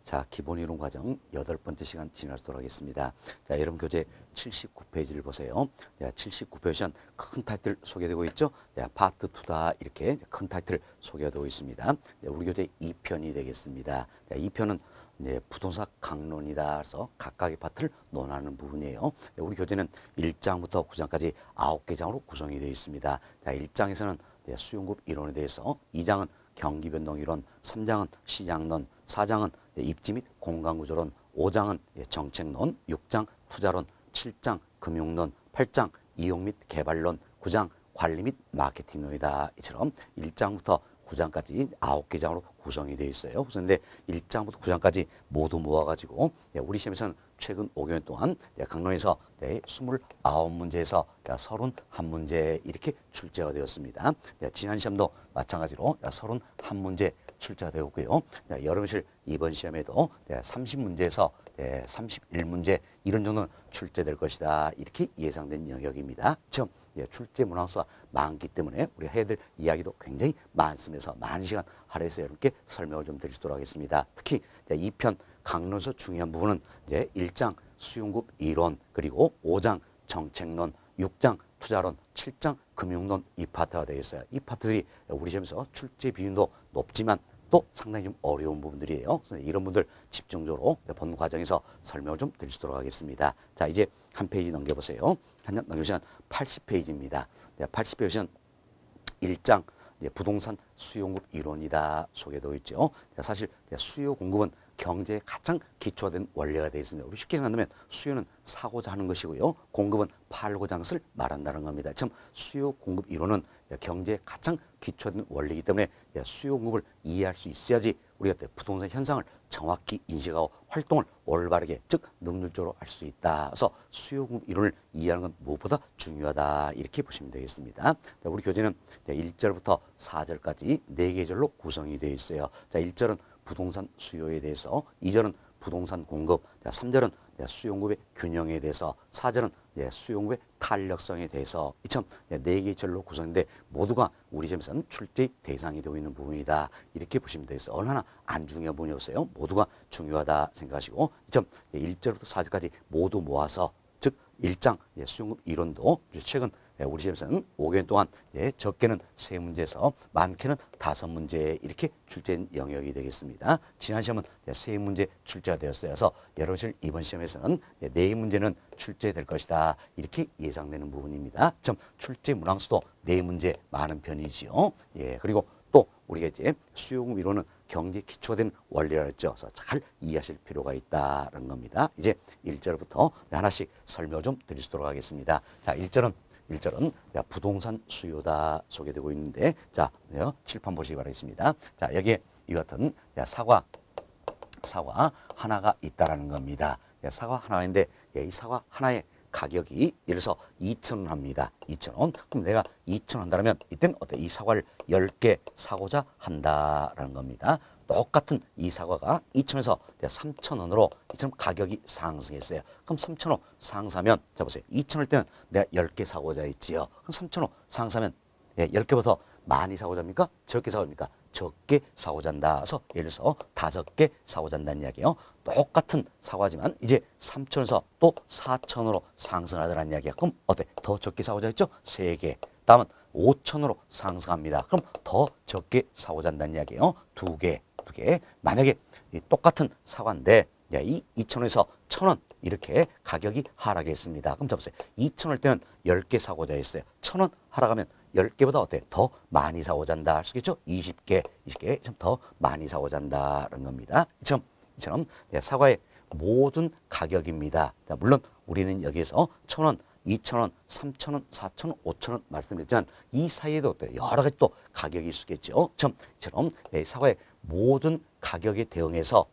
자, 기본이론 과정 8번째 시간 진행하도록 하겠습니다. 자, 여러분 교재 79페이지를 보세요. 자, 79페이지는 큰 타이틀 소개되고 있죠. 자, 파트 2다 이렇게 큰 타이틀 소개되고 있습니다. 자, 우리 교재 2편이 되겠습니다. 자, 2편은 부동산 강론이다. 그래서 각각의 파트를 논하는 부분이에요. 자, 우리 교재는 1장부터 9장까지 9개 장으로 구성이 되어 있습니다. 자, 1장에서는 수용급 이론에 대해서, 2장은 경기변동이론, 3장은 시장론, 4장은 입지 및 공간구조론, 5장은 정책론, 6장 투자론, 7장 금융론, 8장 이용 및 개발론, 9장 관리 및 마케팅론이다. 이처럼 1장부터 9장까지 9개 장으로 구성이 되어 있어요. 그런데 1장부터 9장까지 모두 모아가지고 우리 시험에서는 최근 5개월 동안 강론에서 29문제에서 31문제 이렇게 출제가 되었습니다. 지난 시험도 마찬가지로 31문제 출제가 되었고요. 여름실 이번 시험에도 30문제에서 31문제 이런 정도는 출제될 것이다. 이렇게 예상된 영역입니다. 즉 출제 문항수가 많기 때문에 우리가 해야 될 이야기도 굉장히 많습니다. 많은 시간 할애해서 여러분께 설명을 좀 드리도록 하겠습니다. 특히 2편 강론에서 중요한 부분은 1장 수용급 이론, 그리고 5장 정책론, 6장 투자론, 7장 금융론 이 파트가 되어 있어요. 이 파트들이 우리 시험에서 출제 비율도 높지만 또 상당히 좀 어려운 부분들이에요. 그래서 이런 분들 집중적으로 본 과정에서 설명을 좀 드리도록 하겠습니다. 자, 이제 한 페이지 넘겨보세요. 한 넘겨보시면 80페이지입니다. 80페이지는 1장 부동산 수용급 이론이다 소개되어 있죠. 사실 수요 공급은 경제의 가장 기초화된 원리가 되어 있습니다. 우리 쉽게 생각하면 수요는 사고자 하는 것이고요. 공급은 팔고자 하는 것을 말한다는 겁니다. 참 수요 공급 이론은 경제의 가장 기초화된 원리이기 때문에 수요 공급을 이해할 수 있어야지 우리가 부동산 현상을 정확히 인식하고 활동을 올바르게, 즉 능률적으로 할 수 있다. 그래서 수요 공급 이론을 이해하는 건 무엇보다 중요하다. 이렇게 보시면 되겠습니다. 우리 교재는 1절부터 4절까지 4개 절로 구성이 되어 있어요. 자, 1절은 부동산 수요에 대해서, 2절은 부동산 공급, 3절은 수요공급의 균형에 대해서, 4절은 수요공급의 탄력성에 대해서, 이처럼 4개의 절로 구성인데 모두가 우리 시험에서는 출제 대상이 되어 있는 부분이다. 이렇게 보시면 되겠어요. 어느 하나 안 중요한 부분이 없어요. 모두가 중요하다 생각하시고, 이처럼 1절부터 4절까지 모두 모아서, 즉 1장 수요공급 이론도 최근 우리 시험에서는 5개월 동안 적게는 3문제에서 많게는 5문제 이렇게 출제된 영역이 되겠습니다. 지난 시험은 3문제 출제가 되었어요. 그래서 여러분 이번 시험에서는 4문제는 출제될 것이다. 이렇게 예상되는 부분입니다. 좀 출제 문항수도 4문제 많은 편이지요. 그리고 또 우리가 이제 수요공급 이론은 경제 기초된 원리라 했죠. 그래서 잘 이해하실 필요가 있다는 겁니다. 이제 1절부터 하나씩 설명 좀 드리도록 하겠습니다. 자, 1절은 부동산 수요다 소개되고 있는데, 자, 칠판 보시기 바라겠습니다. 자, 여기에 이 같은 사과 하나가 있다라는 겁니다. 사과 하나가 있는데 이 사과 하나의 가격이 예를 들어서 2,000원 합니다. 2,000원. 그럼 내가 2,000원 한다면 이때는 어때? 이 사과를 10개 사고자 한다라는 겁니다. 똑같은 이 사과가 2,000원에서 3,000원으로 이처럼 가격이 상승했어요. 그럼 3,000원 상승하면, 자 보세요. 2,000원일 때는 내가 10개 사고자 했지요. 그럼 3,000원 상승하면 10개부터 많이 사고자 합니까? 적게 사고자 합니까? 적게 사고자 한다. 그래서 예를 들어서 5개 사고자 한다는 이야기예요. 똑같은 사과지만 이제 3,000원에서 또 4,000원으로 상승하더라는 이야기야. 그럼 어때? 더 적게 사고자 했죠? 3개. 다음은 5,000원으로 상승합니다. 그럼 더 적게 사고자 한다는 이야기예요. 2개. 만약에 똑같은 사과인데 이 2,000원에서 1,000원 이렇게 가격이 하락했습니다. 그럼 잡으세요. 2,000원일 때는 10개 사고자 했어요. 1,000원 하락하면 10개보다 어때? 더 많이 사고자 한다. 할 수 있겠죠? 20개 좀 더 많이 사고자 한다는 겁니다. 이처럼 사과의 모든 가격입니다. 자, 물론 우리는 여기에서 1,000원, 2,000원, 3,000원, 4,000원, 5,000원 말씀드렸지만 이 사이에도 여러 가지 또 가격이 있겠죠. 이처럼 사과의 모든 가격에 대응해서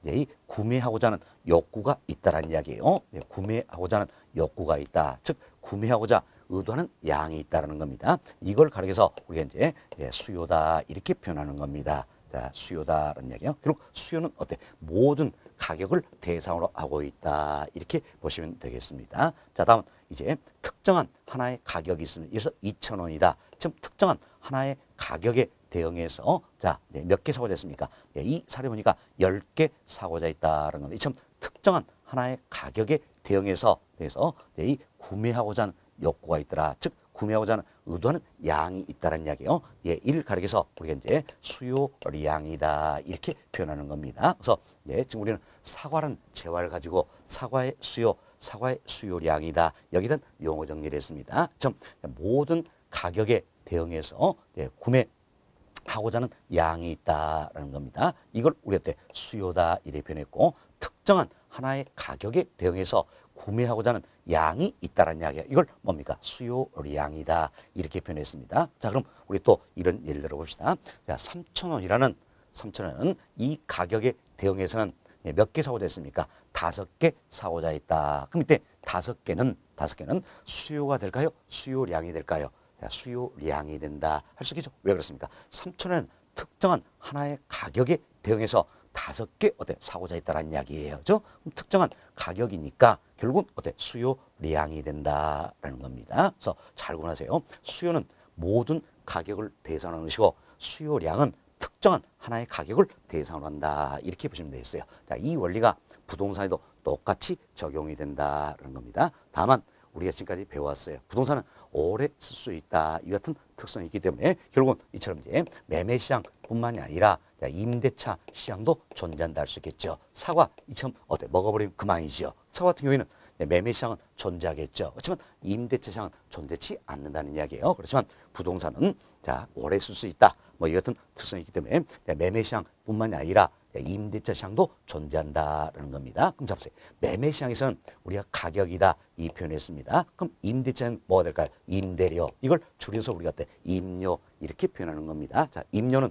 이 구매하고자 하는 욕구가 있다라는 이야기예요. 구매하고자 하는 욕구가 있다. 즉 구매하고자 의도하는 양이 있다라는 겁니다. 이걸 가리켜서 우리가 이제 수요다 이렇게 표현하는 겁니다. 자, 수요다라는 이야기예요. 그리고 수요는 어때? 모든 가격을 대상으로 하고 있다. 이렇게 보시면 되겠습니다. 자, 다음 이제 특정한 하나의 가격이 있으면, 그래서 2,000원이다. 지금 특정한 하나의 가격에 대응해서 자, 몇 개 사고자 했습니까? 이 사례 보니까 10개 사고자 있다라는 겁니다. 이처럼 특정한 하나의 가격에 대응해서 그래서 이 구매하고자 하는 욕구가 있더라. 즉 구매하고자 하는 의도하는 양이 있다는 이야기예요. 이를 가리켜서 우리가 이제 수요량이다 이렇게 표현하는 겁니다. 그래서 지금 우리는 사과라는 재화를 가지고 사과의 수요량이다. 여기는 용어 정리를 했습니다. 좀 모든 가격에 대응해서 구매하고자 하는 양이 있다라는 겁니다. 이걸 우리가 때 수요다 이렇게 표현했고 특정한 하나의 가격에 대응해서 구매하고자 하는 양이 있다라는 이야기예요. 이걸 뭡니까? 수요량이다 이렇게 표현했습니다. 자, 그럼 우리 또 이런 예를 들어봅시다. 자, 3,000원은 이 가격에 대응해서는 몇 개 사고자 했습니까? 5개 사고자 했다. 그럼 이때 5개는 수요가 될까요? 수요량이 될까요? 자, 수요량이 된다 할 수 있겠죠. 왜 그렇습니까? 3,000원은 특정한 하나의 가격에 대응해서 5개 사고자 했다라는 이야기예요. 그죠? 그럼 특정한 가격이니까 결국은 수요량이 된다라는 겁니다. 그래서 잘 구분하세요. 수요는 모든 가격을 대상으로 하는 것이고 수요량은 특정한 하나의 가격을 대상으로 한다. 이렇게 보시면 되겠어요. 자, 이 원리가 부동산에도 똑같이 적용이 된다는 겁니다. 다만 우리가 지금까지 배워왔어요. 부동산은 오래 쓸 수 있다. 이 같은 특성이 있기 때문에 결국은 이처럼 이제 매매 시장뿐만이 아니라 임대차 시장도 존재한다 할 수 있겠죠. 사과 이처럼 먹어버리면 그만이죠. 사과 같은 경우에는 매매 시장은 존재하겠죠. 그렇지만 임대차 시장은 존재치 않는다는 이야기예요. 그렇지만 부동산은 자 오래 쓸 수 있다. 이 같은 특성이 있기 때문에 매매 시장뿐만이 아니라 임대차 시장도 존재한다라는 겁니다. 그럼 잡으세요. 매매 시장에서는 우리가 가격이다 이 표현했습니다. 그럼 임대차는 뭐가 될까요? 임대료. 이걸 줄여서 우리가 임료 이렇게 표현하는 겁니다. 자, 임료는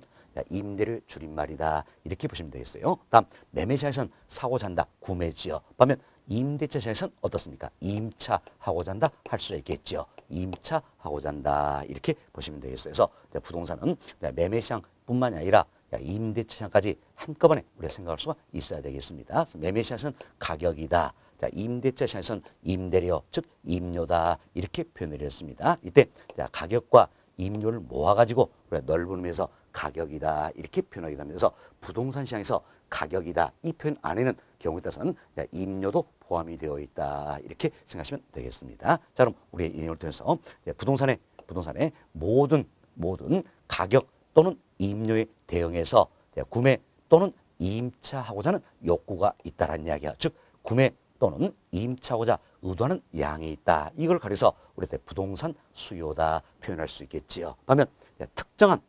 임대료 줄임말이다 이렇게 보시면 되겠어요. 다음 매매 시장에서는 사고자 한다 구매지요. 반면 임대차 시장에서는 어떻습니까? 임차하고자 한다 할 수 있겠죠. 임차하고자 한다 이렇게 보시면 되겠어요. 그래서 부동산은 매매 시장뿐만이 아니라 임대차 시장까지 한꺼번에 우리가 생각할 수가 있어야 되겠습니다. 그래서 매매 시장에서는 가격이다. 자, 임대차 시장에서는 임대료, 즉 임료다 이렇게 표현을 했습니다. 이때 가격과 임료를 모아가지고 우리가 넓은 의미에서 가격이다 이렇게 표현하게 됩니다. 그래서 부동산 시장에서 가격이다 이 표현 안에는 경우에 따라서는 임료도 포함이 되어 있다 이렇게 생각하시면 되겠습니다. 자, 그럼 우리 이 내용을 통해서 부동산의 모든 가격 또는 임료에 대응해서 구매 또는 임차하고자 하는 욕구가 있다라는 이야기야. 즉 구매 또는 임차하고자 의도하는 양이 있다. 이걸 가려서 우리 부동산 수요다 표현할 수 있겠지요. 반면 특정한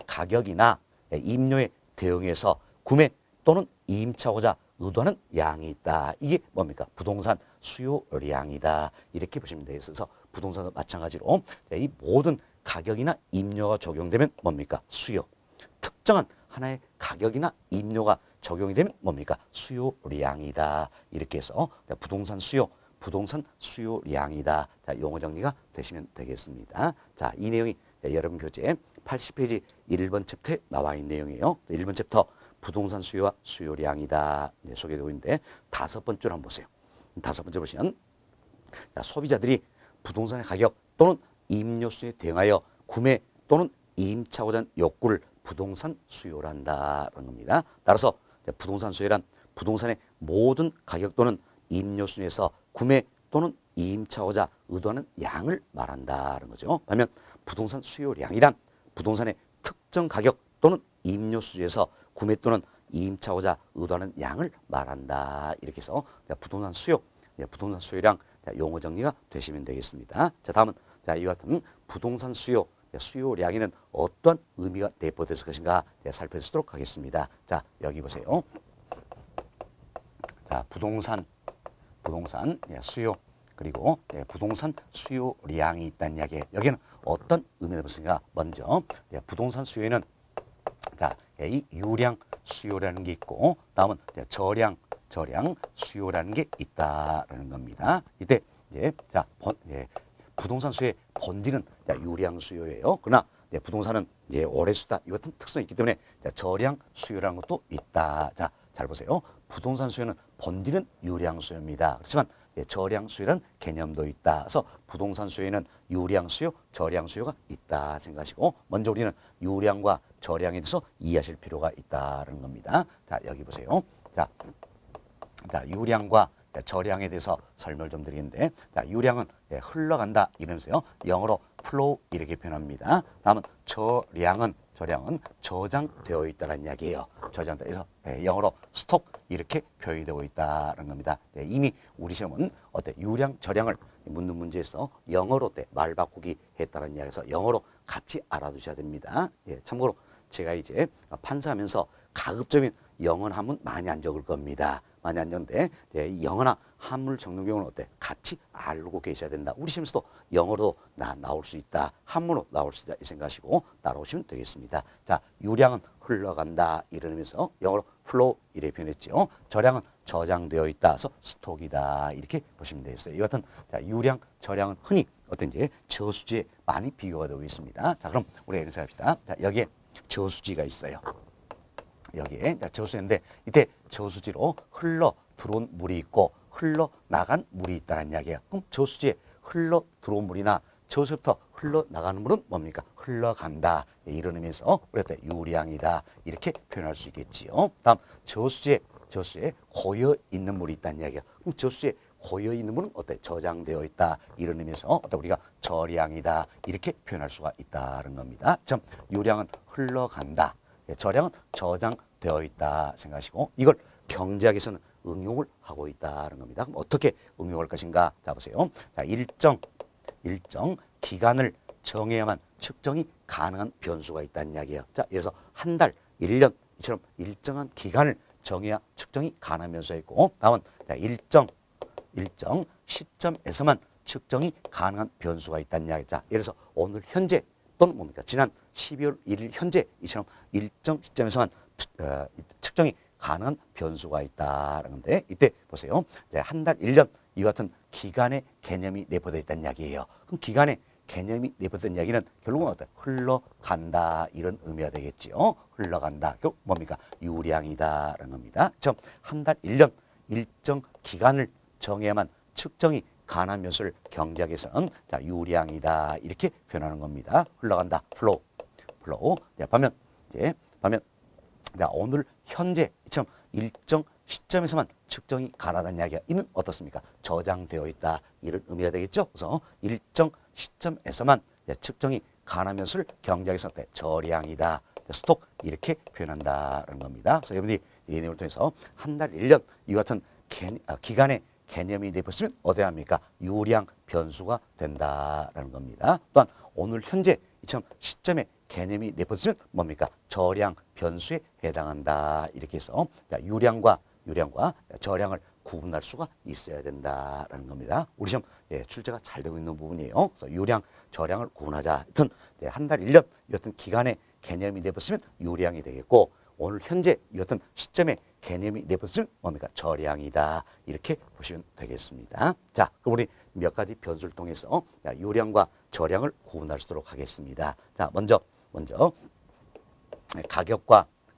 가격이나 임료에 대응해서 구매 또는 임차하고자 의도하는 양이 있다. 이게 뭡니까? 부동산 수요량이다. 이렇게 보시면 되겠어서 부동산도 마찬가지로 이 모든 가격이나 임료가 적용되면 뭡니까? 수요. 특정한 하나의 가격이나 임료가 적용이 되면 뭡니까? 수요량이다. 이렇게 해서 부동산 수요량이다. 자, 용어 정리가 되시면 되겠습니다. 자, 이 내용이 여러분 교재 80페이지 1번 챕터에 나와 있는 내용이에요. 1번 챕터 부동산 수요와 수요량이다 소개되고 있는데 다섯 번째로 한번 보세요. 다섯 번째 보시면 소비자들이 부동산의 가격 또는 임료 수요에 대응하여 구매 또는 임차하고자 하는 욕구를 부동산 수요란다는 겁니다. 따라서 부동산 수요란 부동산의 모든 가격 또는 임료 수요에서 구매 또는 임차하고자 의도하는 양을 말한다는 거죠. 반면 부동산 수요량이란 부동산의 특정 가격 또는 임료 수요에서 구매 또는 임차하고자 의도하는 양을 말한다. 이렇게 해서 부동산 수요량 용어 정리가 되시면 되겠습니다. 자, 다음은 이와 같은 부동산 수요량에는 어떠한 의미가 내포될 것인가 살펴보도록 하겠습니다. 자, 여기 보세요. 자, 부동산 수요 그리고 부동산 수요량이 있다는 이야기. 여기는 어떤 의미가 있습니까? 먼저 부동산 수요에는 이 유량 수요라는 게 있고 다음은 저량 수요라는 게 있다라는 겁니다. 이때 부동산 수요의 본질은 유량 수요예요. 그러나 부동산은 오래 쓰다 이 같은 특성이 있기 때문에 저량 수요라는 것도 있다. 자, 잘 보세요. 부동산 수요는 본질은 유량 수요입니다. 그렇지만 예, 저량 수요라는 개념도 있다. 그래서 부동산 수요에는 유량 수요, 저량 수요가 있다 생각하시고 먼저 우리는 유량과 저량에 대해서 이해하실 필요가 있다는 겁니다. 자, 여기 보세요. 자, 유량과 저량에 대해서 설명을 좀 드리겠는데, 자, 유량은 예, 흘러간다 이러면서요. 영어로 flow 이렇게 표현합니다. 다음은 저량은 저장되어 있다는 이야기예요. 저장돼서 예, 영어로 스톡 이렇게 표현이 되고 있다는 겁니다. 예, 이미 우리 시험은 어때 유량 저량을 묻는 문제에서 영어로 말 바꾸기 했다는 이야기에서 영어로 같이 알아두셔야 됩니다. 예, 참고로 제가 이제 판사하면서 가급적이면 영어 한문 많이 안 적을 겁니다. 많이 안 적는데 예, 영어나 한문을 적는 경우는 어때? 같이 알고 계셔야 된다. 우리 시험에서도 영어로 나올 수 있다. 한문으로 나올 수 있다. 이 생각하시고 따라오시면 되겠습니다. 자, 유량은 흘러간다. 이러면서 영어로 flow 이렇게 표현했죠. 저량은 저장되어 있다. 그래서 스톡이다. 이렇게 보시면 되겠어요. 이 같은 자, 유량, 저량은 흔히 어떤지 저수지에 많이 비교가 되고 있습니다. 자, 그럼 우리가 이런 생각합시다. 자, 여기에 저수지가 있어요. 여기에 저수지인데 이때 저수지로 흘러 들어온 물이 있고 흘러 나간 물이 있다는 이야기예요. 그럼 저수지에 흘러 들어온 물이나 저수지부터 흘러 나가는 물은 뭡니까? 흘러간다. 이런 의미에서 우리가 유량이다 이렇게 표현할 수 있겠지요. 다음 저수지에 고여 있는 물이 있다는 이야기예요. 그럼 저수지에 고여 있는 물은 어때? 저장되어 있다. 이런 의미에서 어때? 우리가 저량이다 이렇게 표현할 수가 있다는 겁니다. 참 유량은 흘러간다. 저량은 저장되어 있다 생각하시고 이걸 경제학에서는 응용을 하고 있다는 겁니다. 그럼 어떻게 응용할 것인가? 자, 보세요. 자, 일정 기간을 정해야만 측정이 가능한 변수가 있다는 이야기예요. 자, 예를 들어서 한 달, 1년 이처럼 일정한 기간을 정해야 측정이 가능한 변수가 있고 다음은 자, 일정 시점에서만 측정이 가능한 변수가 있다는 이야기죠. 자, 예를 들어서 오늘 현재 또는 뭡니까? 지난 12월 1일 현재 이처럼 일정 시점에서만 측정이 가능한 변수가 있다는 건데 이때 보세요. 한 달, 1년 이와 같은 기간의 개념이 내포되어 있다는 이야기예요. 그럼 기간의 개념이 내포된 이야기는 결국은 어때? 흘러간다 이런 의미가 되겠지요. 흘러간다. 결국 뭡니까? 유량이다라는 겁니다. 즉 한 달, 1년 일정 기간을 정해야만 측정이 가능한 변수를 경제학에서는 자, 유량이다 이렇게 표현하는 겁니다. 흘러간다. flow. 자, 반면 자, 오늘 현재 이처럼 일정 시점에서만 측정이 가능하다는 이야기가 이는 어떻습니까? 저장되어 있다 이런 의미가 되겠죠. 그래서 일정 시점에서만 측정이 가능한 변수를 경제학에서 저량이다. 스톡 이렇게 표현한다는 겁니다. 그래서 여러분들이 이 내용을 통해서 한 달, 1년 이와 같은 기간의 개념이 내포있으면 어디야 합니까? 유량 변수가 된다라는 겁니다. 또한 오늘 현재 이처럼 시점에 개념이 내포있으면 뭡니까? 저량 변수에 해당한다. 이렇게 해서 유량과 저량을 구분할 수가 있어야 된다라는 겁니다. 우리 시험 출제가 잘 되고 있는 부분이에요. 그래서 유량, 저량을 구분하자. 하여튼 한 달, 1년 이었던 기간에 개념이 내포있으면 유량이 되겠고 오늘 현재 이었던 시점에 개념이 내포있으면 뭡니까? 저량이다. 이렇게 보시면 되겠습니다. 자, 그럼 우리 몇 가지 변수를 통해서 유량과 저량을 구분할 수 있도록 하겠습니다. 자, 먼저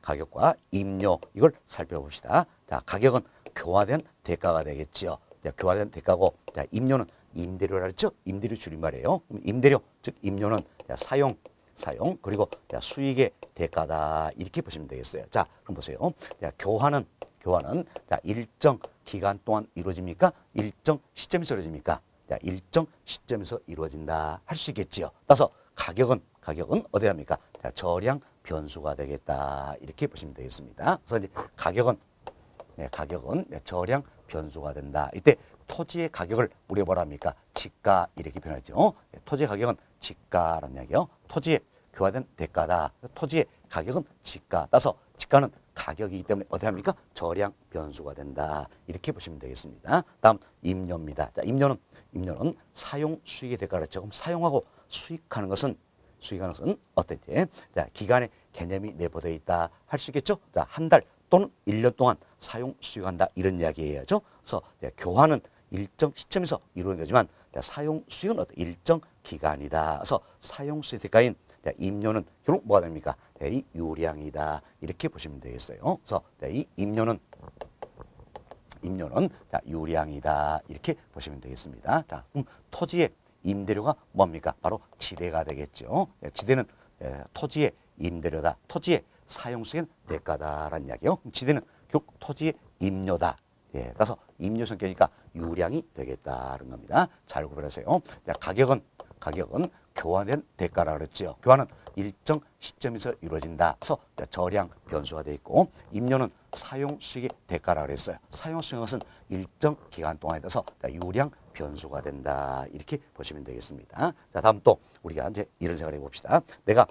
가격과 임료 이걸 살펴봅시다. 자, 가격은 교환된 대가가 되겠죠. 자, 교환된 대가고 자, 임료는 임대료라 했죠. 임대료 줄임말이에요. 임대료 즉 임료는 사용 그리고 수익의 대가다 이렇게 보시면 되겠어요. 자, 그럼 보세요. 자, 교환은 자, 일정 기간 동안 이루어집니까? 일정 시점에서 이루어집니까? 자, 일정 시점에서 이루어진다 할 수 있겠지요. 따라서 가격은 어디에 합니까? 자, 저량 변수가 되겠다 이렇게 보시면 되겠습니다. 그래서 이제 가격은 저량 변수가 된다. 이때 토지의 가격을 우리가 뭐라 합니까? 지가 이렇게 표현하죠. 토지의 가격은 지가라는 이야기요. 토지에 교환된 대가다. 토지의 가격은 지가. 따라서 지가는 가격이기 때문에 어떻게 합니까? 저량 변수가 된다. 이렇게 보시면 되겠습니다. 다음 임료입니다. 자, 임료는 사용 수익의 대가를 조금 사용하고 수익하는 것은 어떨지 자, 기간의 개념이 내포되어 있다 할 수 있겠죠. 자, 한 달 또는 1년 동안 사용 수익한다 이런 이야기예요죠. 그래서 교환은 일정 시점에서 이루어진 거지만 사용 수익은 일정 기간이다. 그래서 사용 수익 대가인 임료는 결국 뭐가 됩니까? 이 유량이다 이렇게 보시면 되겠어요. 그래서 이 임료는 임료는 자, 유량이다. 이렇게 보시면 되겠습니다. 자, 그럼 토지의 임대료가 뭡니까? 바로 지대가 되겠죠. 지대는 토지의 임대료다. 토지의 사용수익은 대가다라는 이야기요. 지대는 결국 토지의 임료다. 따라서 임료 성격이니까 유량이 되겠다는 겁니다. 잘 구별하세요. 자, 가격은 교환된 대가라 그랬죠. 교환은 일정 시점에서 이루어진다. 그래서 저량 변수가 되어 있고 임료는 사용 수익의 대가라 그랬어요. 사용 수익은 것은 일정 기간 동안에 따라서 유량 변수가 된다. 이렇게 보시면 되겠습니다. 자, 다음 또 우리가 이제 이런 생각을 해봅시다. 내가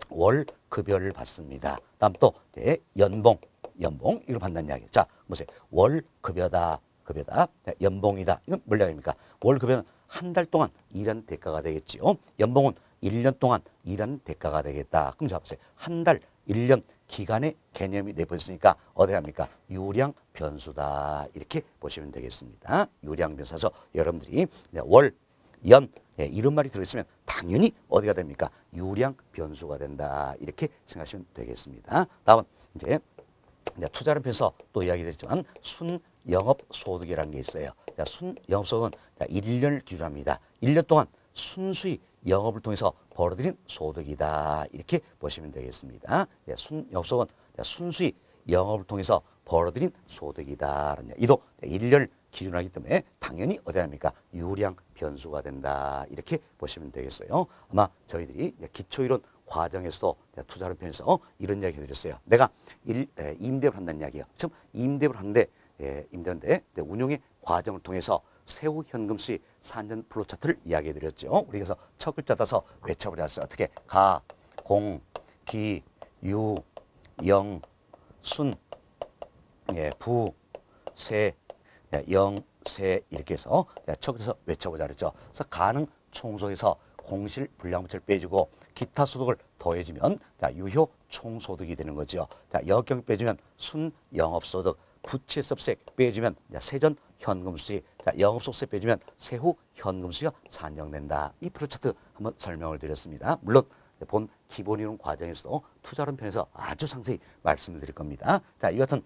월 급여를 받습니다. 다음 또 연봉 이걸 받는 이야기. 자, 보세요. 월 급여다. 연봉이다. 이건 뭘 이야기입니까? 월 급여는 한 달 동안 일한 대가가 되겠지요. 연봉은 1년 동안 일한 대가가 되겠다. 그럼 잡으세요. 한 달, 1년 기간의 개념이 내버렸으니까 어디 합니까? 유량 변수다. 이렇게 보시면 되겠습니다. 유량 변수에서 여러분들이 월, 연 이런 말이 들어있으면 당연히 어디가 됩니까? 유량 변수가 된다. 이렇게 생각하시면 되겠습니다. 다음은 이제 투자를 편에서 또 이야기드렸지만 순영업소득이라는 게 있어요. 자, 순영업소득은 1년을 기준합니다. 1년 동안 순수히 영업을 통해서 벌어들인 소득이다. 이렇게 보시면 되겠습니다. 순영업소득은 순수히 영업을 통해서 벌어들인 소득이다. 이도 1년을 기준으로 하기 때문에 당연히 어디 합니까? 유량 변수가 된다. 이렇게 보시면 되겠어요. 아마 저희들이 기초이론 과정에서도 투자를 편에서 이런 이야기 해드렸어요. 내가 임대를 한다는 이야기예요. 지금 임대를 하는데 운용의 과정을 통해서 세후 현금 수익 산전 플로 차트를 이야기해 드렸죠. 우리 그래서 첫 글자 따서 외쳐버렸어요. 어떻게? 가, 공, 기, 유, 영, 순, 부, 세, 영, 세 이렇게 해서 첫 글자에서 외쳐보자 그랬죠. 그래서 가능 총소에서 공실 불량부채를 빼주고 기타 소득을 더해주면 유효 총소득이 되는 거죠. 영업경 빼주면 순영업소득, 부채섭세 빼주면 세전 현금수익, 영업소득세 빼주면 세후 현금수익이 산정된다. 이 프로차트 한번 설명을 드렸습니다. 물론 본 기본이론 과정에서도 투자론 편에서 아주 상세히 말씀을 드릴 겁니다. 자, 이 같은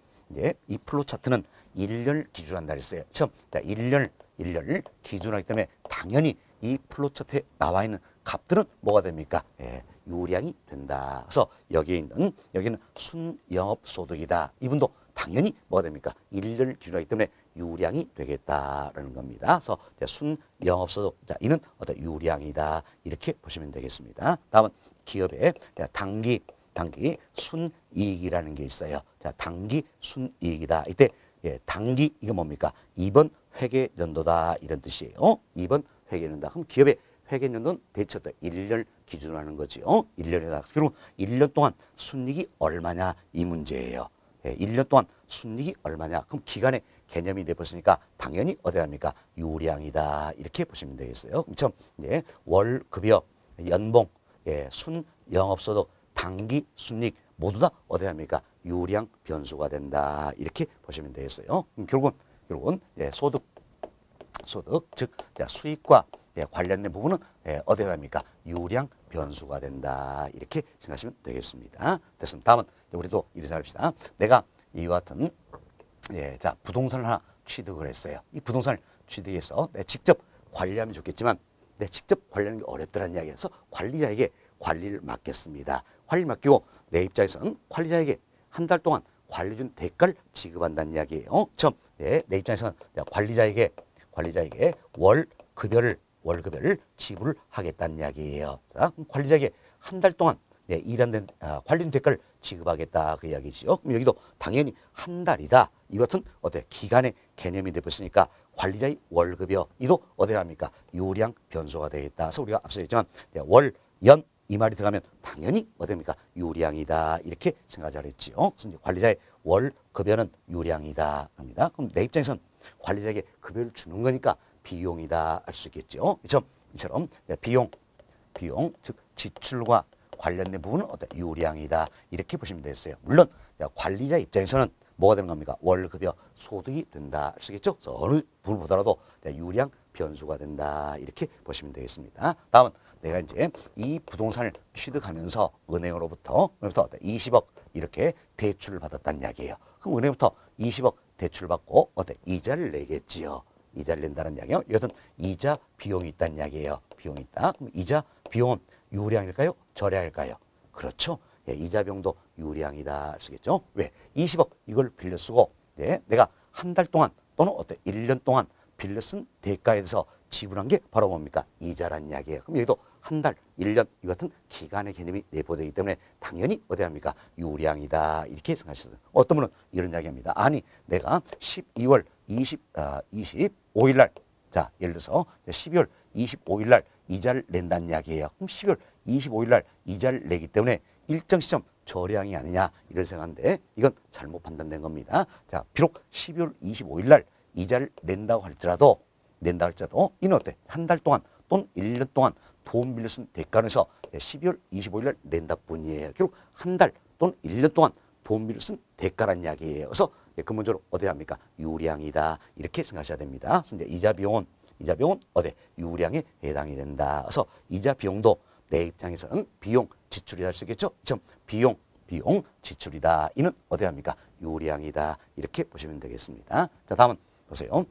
이 플로차트는 1년을 기준한다 그랬어요. 처음 1년을 기준하기 때문에 당연히 이 플로차트에 나와 있는 값들은 뭐가 됩니까? 유량이 된다. 그래서 여기는 순영업소득이다. 이분도 당연히 뭐가 됩니까? 1년을 기준하기 때문에 유량이 되겠다라는 겁니다. 그래서 순영업소득, 이는 어떤 유량이다. 이렇게 보시면 되겠습니다. 다음은 기업의 단기 순이익이라는 게 있어요. 자, 단기 순이익이다. 이때 단기 이거 뭡니까? 이번 회계연도다 이런 뜻이에요. 이번 회계연도다. 그럼 기업의 회계연도는 대체 1년을 기준으로 하는 거죠. 1년이다. 그리고 1년 동안 순이익이 얼마냐 이 문제예요. 1년 동안 순이익이 얼마냐? 그럼 기간의 개념이 내버렸으니까 당연히 어디 합니까? 유량이다. 이렇게 보시면 되겠어요. 그럼 월급여, 연봉, 순영업소득, 단기 순이익 모두 다 어디 합니까? 유량 변수가 된다. 이렇게 보시면 되겠어요. 결국은 소득 즉 수익과 관련된 부분은 어디 합니까? 유량 변수가 된다. 이렇게 생각하시면 되겠습니다. 됐습니다. 다음은 우리도 이렇게 생각합시다. 내가 이와 같은 자, 부동산을 하나 취득을 했어요. 이 부동산을 취득해서 직접 관리하면 좋겠지만 직접 관리하는 게 어렵더라는 이야기에서 관리자에게 관리를 맡겼습니다. 관리를 맡기고 내 입장에서는 관리자에게 한 달 동안 관리준 대가를 지급한다는 이야기예요. 처음 내 입장에서는 관리자에게 월급여를 지불하겠다는 이야기예요. 자, 그럼 관리자에게 한 달 동안 일한 관리준 대가를 지급하겠다 그 이야기죠. 그럼 여기도 당연히 한 달이다. 이 같은 기간의 개념이 되었으니까 관리자의 월급여 이도 합니까? 유량 변수가 되겠다. 그래서 우리가 앞서 했지만 월, 연 이 말이 들어가면 당연히 어디입니까? 유량이다. 이렇게 생각하자 그랬지요. 그래서 관리자의 월급여는 유량이다 합니다. 그럼 내 입장에서는 관리자에게 급여를 주는 거니까 비용이다 할 수 있겠죠. 이처럼 비용 즉 지출과 관련된 부분은 유량이다. 이렇게 보시면 되겠어요. 물론 관리자 입장에서는 뭐가 되는 겁니까? 월급여 소득이 된다 할 수 있겠죠. 그래서 어느 부분을 보더라도 유량 변수가 된다. 이렇게 보시면 되겠습니다. 다음은 내가 이제 이 부동산을 취득하면서 은행으로부터 20억 이렇게 대출을 받았다는 이야기예요. 그럼 은행부터 20억 대출 받고 어때? 이자를 내겠지요. 이자를 낸다는 이야기예요. 여튼 이자 비용이 있다는 이야기예요. 비용이 있다. 그럼 이자 비용은 유량일까요? 저량일까요? 그렇죠. 예, 이자 비용도 유량이다 할 수 있겠죠. 왜? 20억 이걸 빌려 쓰고 예, 내가 한 달 동안 또는 어때? 1년 동안 빌려 쓴 대가에 대해서 지불한 게 바로 뭡니까? 이자란 이야기예요. 그럼 여기도 한 달, 1년 이 같은 기간의 개념이 내포되기 때문에 당연히 어디 합니까? 유량이다 이렇게 생각하시죠. 어떤 분은 이런 이야기합니다. 아니 내가 12월 25일 날 자 예를 들어서 12월 25일 날 이자를 낸다는 이야기예요. 그럼 12월 25일 날 이자를 내기 때문에 일정 시점 저량이 아니냐 이런 생각인데 이건 잘못 판단된 겁니다. 자 비록 12월 25일 날 이자를 낸다고 할지라도 이는 어때? 한 달 동안 또는 1년 동안 돈 빌려 쓴 대가에서 12월 25일 날 낸다 뿐이에요. 결국 한 달 또는 1년 동안 돈 빌려 쓴 대가란 이야기예요. 그래서 근본적으로 어디 합니까? 유량이다 이렇게 생각하셔야 됩니다. 그래서 이제 이자 비용은 어디? 유량에 해당이 된다. 그래서 이자 비용도 내 입장에서는 비용 지출이다 할 수 있겠죠? 비용 지출이다. 이는 어디 합니까? 유량이다. 이렇게 보시면 되겠습니다. 자, 다음은 보세요.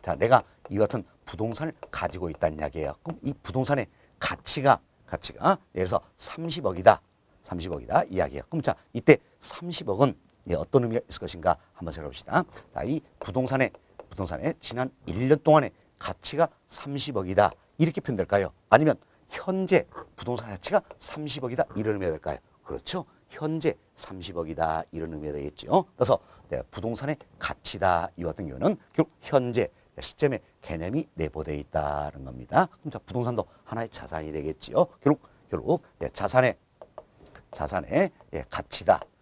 자, 내가 이와 같은 부동산을 가지고 있다는 이야기예요. 그럼 이 부동산의 가치가 예를 들어서 30억이다. 이야기예요. 그럼 자, 이때 30억은 어떤 의미가 있을 것인가 한번 생각해봅시다. 자, 이 부동산의 지난 1년 동안의 가치가 30억이다. 이렇게 표현될까요? 아니면 현재 부동산 가치가 30억이다. 이런 의미가 될까요? 그렇죠. 현재 30억이다. 이런 의미가 되겠죠. 그래서 부동산의 가치다. 이 같은 경우는 결국 현재 시점의 개념이 내포되어 있다는 겁니다. 그럼 자, 부동산도 하나의 자산이 되겠지요. 결국 자산의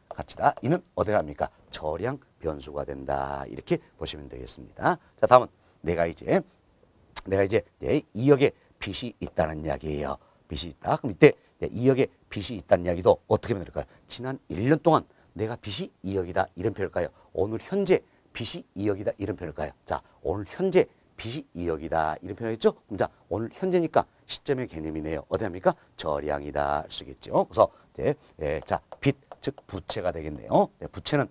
가치다. 이는 어디에 합니까? 저량 변수가 된다. 이렇게 보시면 되겠습니다. 자, 다음은 내가 이제 2억의 빚이 있다는 이야기예요. 빚이 있다. 그럼 이때 2억의 빚이 있다는 이야기도 어떻게 하면 될까요? 지난 1년 동안 내가 빚이 2억이다. 이런 표현일까요? 오늘 현재 빚이 2억이다. 이런 표현일까요? 자, 오늘 현재 빚이 2억이다. 이런 표현이겠죠? 그럼 자, 오늘 현재니까 시점의 개념이네요. 어디 합니까? 저량이다. 할 수 있겠죠. 그래서 이제 자, 빚, 즉 부채가 되겠네요. 부채는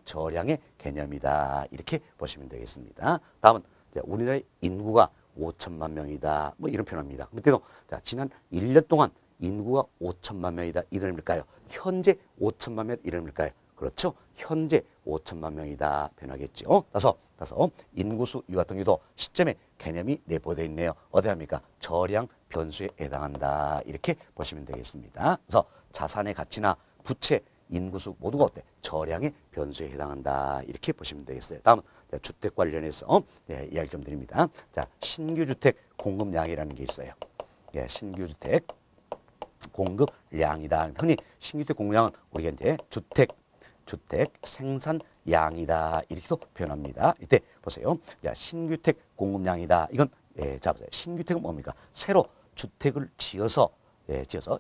저량의 개념이다. 이렇게 보시면 되겠습니다. 다음은 우리나라의 인구가 5천만 명이다. 뭐 이런 표현합니다. 그때도 자, 지난 1년 동안 인구가 5천만 명이다. 이런 의미일까요? 현재 5천만 명 이런 의미일까요? 그렇죠. 현재 5천만 명이다. 변하겠죠. 따라서 인구수 이 같은 경우도 시점의 개념이 내포되어 있네요. 어디 합니까? 저량 변수에 해당한다. 이렇게 보시면 되겠습니다. 그래서 자산의 가치나 부채, 인구수 모두가 어때? 저량의 변수에 해당한다. 이렇게 보시면 되겠어요. 다음은 주택 관련해서 이야기 좀 드립니다. 자, 신규 주택 공급량이라는 게 있어요. 신규 주택 공급량이다. 흔히 신규 주택 공급량은 우리가 이제 주택 생산량이다. 이렇게도 표현합니다. 이때 보세요. 자, 신규 주택 공급량이다. 이건 자 보세요. 신규 주택은 뭡니까? 새로 주택을 지어서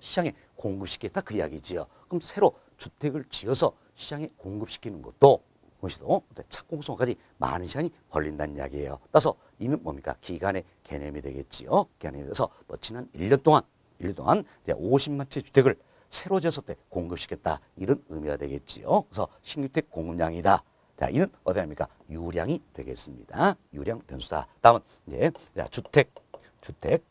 시장에 공급시키겠다 그 이야기지요. 그럼 새로 주택을 지어서 시장에 공급시키는 것도 착공성까지 많은 시간이 걸린다는 이야기예요. 따라서 이는 뭡니까? 기간의 개념이 되겠지요. 기간이 돼서 지난 1년 동안 이제 50만 채 주택을 새로 지어서 공급시켰다. 이런 의미가 되겠지요. 그래서 신규주택 공급량이다. 자, 이는 어디 합니까? 유량이 되겠습니다. 유량 변수다. 다음은 이제 주택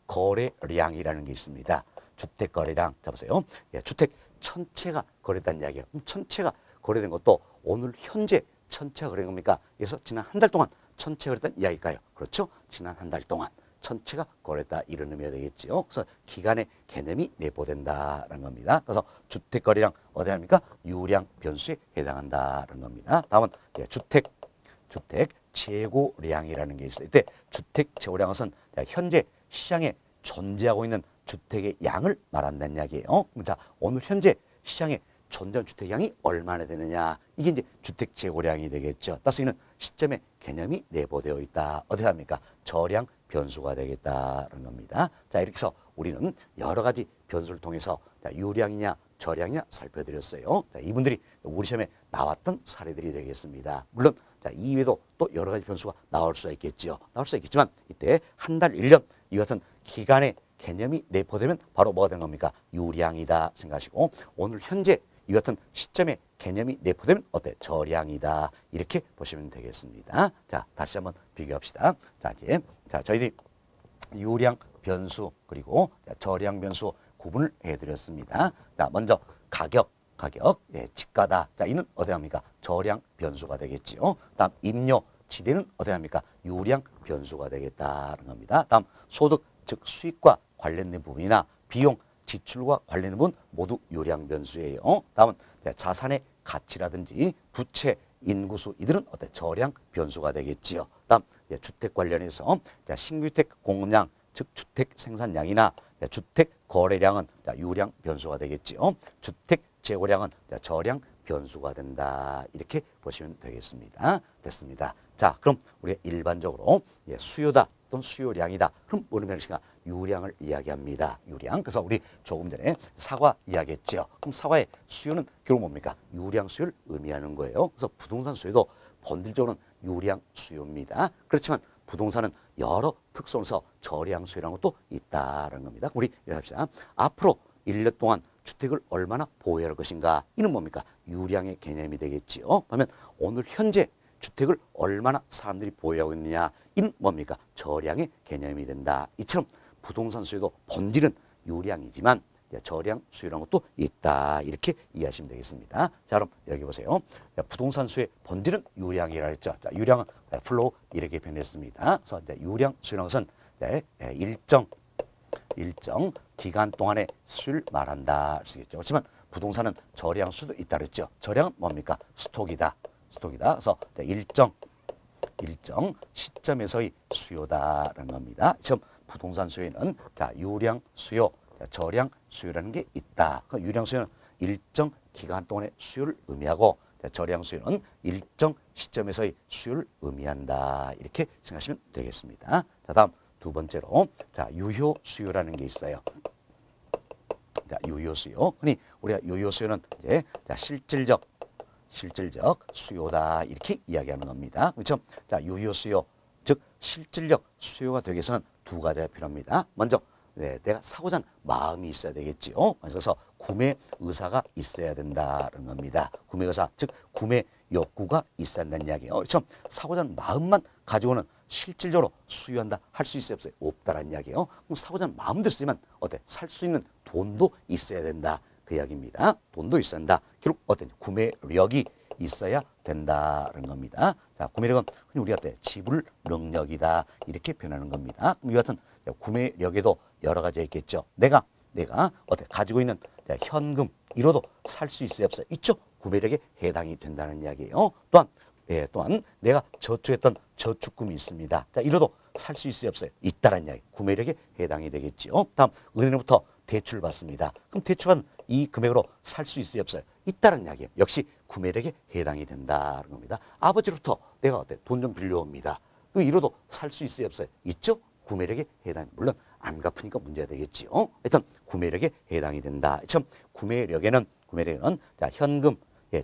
거래량이라는 게 있습니다. 주택 거래량. 자, 보세요. 주택 1000채가 거래됐다는 이야기예요. 그럼 1000채가 거래된 것도 오늘 현재 1000채가 거래된 겁니까? 그래서 지난 한 달 동안 1000채가 거래됐다는 이야기일까요? 그렇죠. 지난 한 달 동안 1000채가 거래됐다. 이런 의미가 되겠지요. 그래서 기간의 개념이 내포된다는 겁니다. 그래서 주택 거래량 어디 합니까? 유량 변수에 해당한다는 겁니다. 다음은 주택 재고량이라는 게 있어요. 이때 주택 재고량은 현재 시장에 존재하고 있는 주택의 양을 말한다는 이야기예요. 자, 오늘 현재 시장에 존재하는 주택 양이 얼마나 되느냐. 이게 이제 주택 재고량이 되겠죠. 따라서 이는 시점의 개념이 내포되어 있다. 어디 합니까? 저량 변수가 되겠다는 겁니다. 자, 이렇게 해서 우리는 여러 가지 변수를 통해서 유량이냐 저량이냐 살펴드렸어요. 자, 이분들이 우리 시험에 나왔던 사례들이 되겠습니다. 물론 이외에도 또 여러 가지 변수가 나올 수가 있겠지요. 나올 수가 있겠지만 이때 한 달, 1년 이 같은 기간의 개념이 내포되면 바로 뭐가 되는 겁니까? 유량이다 생각하시고 오늘 현재 이 같은 시점에 개념이 내포되면 어때? 저량이다. 이렇게 보시면 되겠습니다. 자, 다시 한번 비교합시다. 자, 이제 저희들이 유량 변수 그리고 저량 변수 구분을 해드렸습니다. 자, 먼저 가격, 예, 지가다. 자, 이는 어디 합니까? 저량 변수가 되겠지요. 다음 임료, 지대는 어디 합니까? 유량 변수가 되겠다는 겁니다. 다음 소득, 즉 수익과 관련된 부분이나 비용, 지출과 관련된 부분 모두 유량 변수예요. 다음은 자산의 가치라든지 부채, 인구수 이들은 어때? 저량 변수가 되겠지요. 다음 주택 관련해서 신규주택 공급량, 즉 주택 생산량이나 주택 거래량은 유량 변수가 되겠지요. 주택 재고량은 저량 변수가 된다. 이렇게 보시면 되겠습니다. 됐습니다. 자, 그럼 우리가 일반적으로 수요다 또는 수요량이다. 그럼 뭐는 변수가 유량을 이야기합니다. 유량. 그래서 우리 조금 전에 사과 이야기했죠. 그럼 사과의 수요는 결국 뭡니까? 유량 수요를 의미하는 거예요. 그래서 부동산 수요도 본질적으로는 유량 수요입니다. 그렇지만 부동산은 여러 특성에서 저량 수요라는 것도 있다는 겁니다. 우리 이렇게 합시다. 앞으로 1년 동안 주택을 얼마나 보유할 것인가. 이는 뭡니까? 유량의 개념이 되겠지요. 그러면 오늘 현재 주택을 얼마나 사람들이 보유하고 있느냐. 이는 뭡니까? 저량의 개념이 된다. 이처럼 부동산 수요도 본질은 유량이지만 저량 수요라는 것도 있다. 이렇게 이해하시면 되겠습니다. 자, 그럼 여기 보세요. 부동산 수요의 본질은 유량이라 했죠. 자, 유량은 플로우 이렇게 표현했습니다. 그래서 유량 수요라는 것은 일정 기간 동안의 수요를 말한다 할 수 있겠죠. 그렇지만 부동산은 저량 수도 있다 그랬죠. 저량은 뭡니까? 스톡이다. 그래서 일정 시점에서의 수요다라는 겁니다. 지금 부동산 수요에는 유량 수요, 저량 수요라는 게 있다. 유량 수요는 일정 기간 동안의 수요를 의미하고 저량 수요는 일정 시점에서의 수요를 의미한다. 이렇게 생각하시면 되겠습니다. 자, 다음 두 번째로 유효 수요라는 게 있어요. 유효 수요. 흔히 우리가 유효 수요는 이제 실질적 수요다 이렇게 이야기하는 겁니다. 그렇죠? 유효 수요, 즉 실질적 수요가 되기 위해서는 두 가지가 필요합니다. 먼저 내가 사고자 하는 마음이 있어야 되겠지요. 그래서 구매 의사가 있어야 된다는 겁니다. 구매 의사, 즉 구매 욕구가 있어야 한다는 이야기예요. 그렇죠? 사고자 하는 마음만 가지고는 실질적으로 수요한다 할 수 있어요, 없어요? 없다라는 이야기예요. 그럼 사고자 하는 마음도 있으면 어때? 살 수 있는 돈도 있어야 된다. 그 이야기입니다. 돈도 있어야 한다. 결국 어떤 구매력이 있어야 된다는 겁니다. 자, 구매력은 우리가 지불 능력이다 이렇게 표현하는 겁니다. 그럼 이 같은 구매력에도 여러 가지가 있겠죠. 내가 어때 가지고 있는 현금 이로도 살 수 있어요, 없어요? 있죠. 구매력에 해당이 된다는 이야기예요. 또한 내가 저축했던 저축금이 있습니다. 자, 이로도 살 수 있어요, 없어요? 있다는 이야기. 구매력에 해당이 되겠죠. 다음 은행으로부터 대출 받습니다. 그럼 대출받은 이 금액으로 살 수 있어요, 없어요? 있다는 이야기예요. 역시 구매력에 해당이 된다는 겁니다. 아버지로부터 내가 어때 돈 좀 빌려옵니다. 그럼 이로도 살 수 있어요, 없어요? 있죠. 구매력에 해당. 물론 안 갚으니까 문제가 되겠지요. 일단 구매력에 해당이 된다. 참 구매력에는 현금,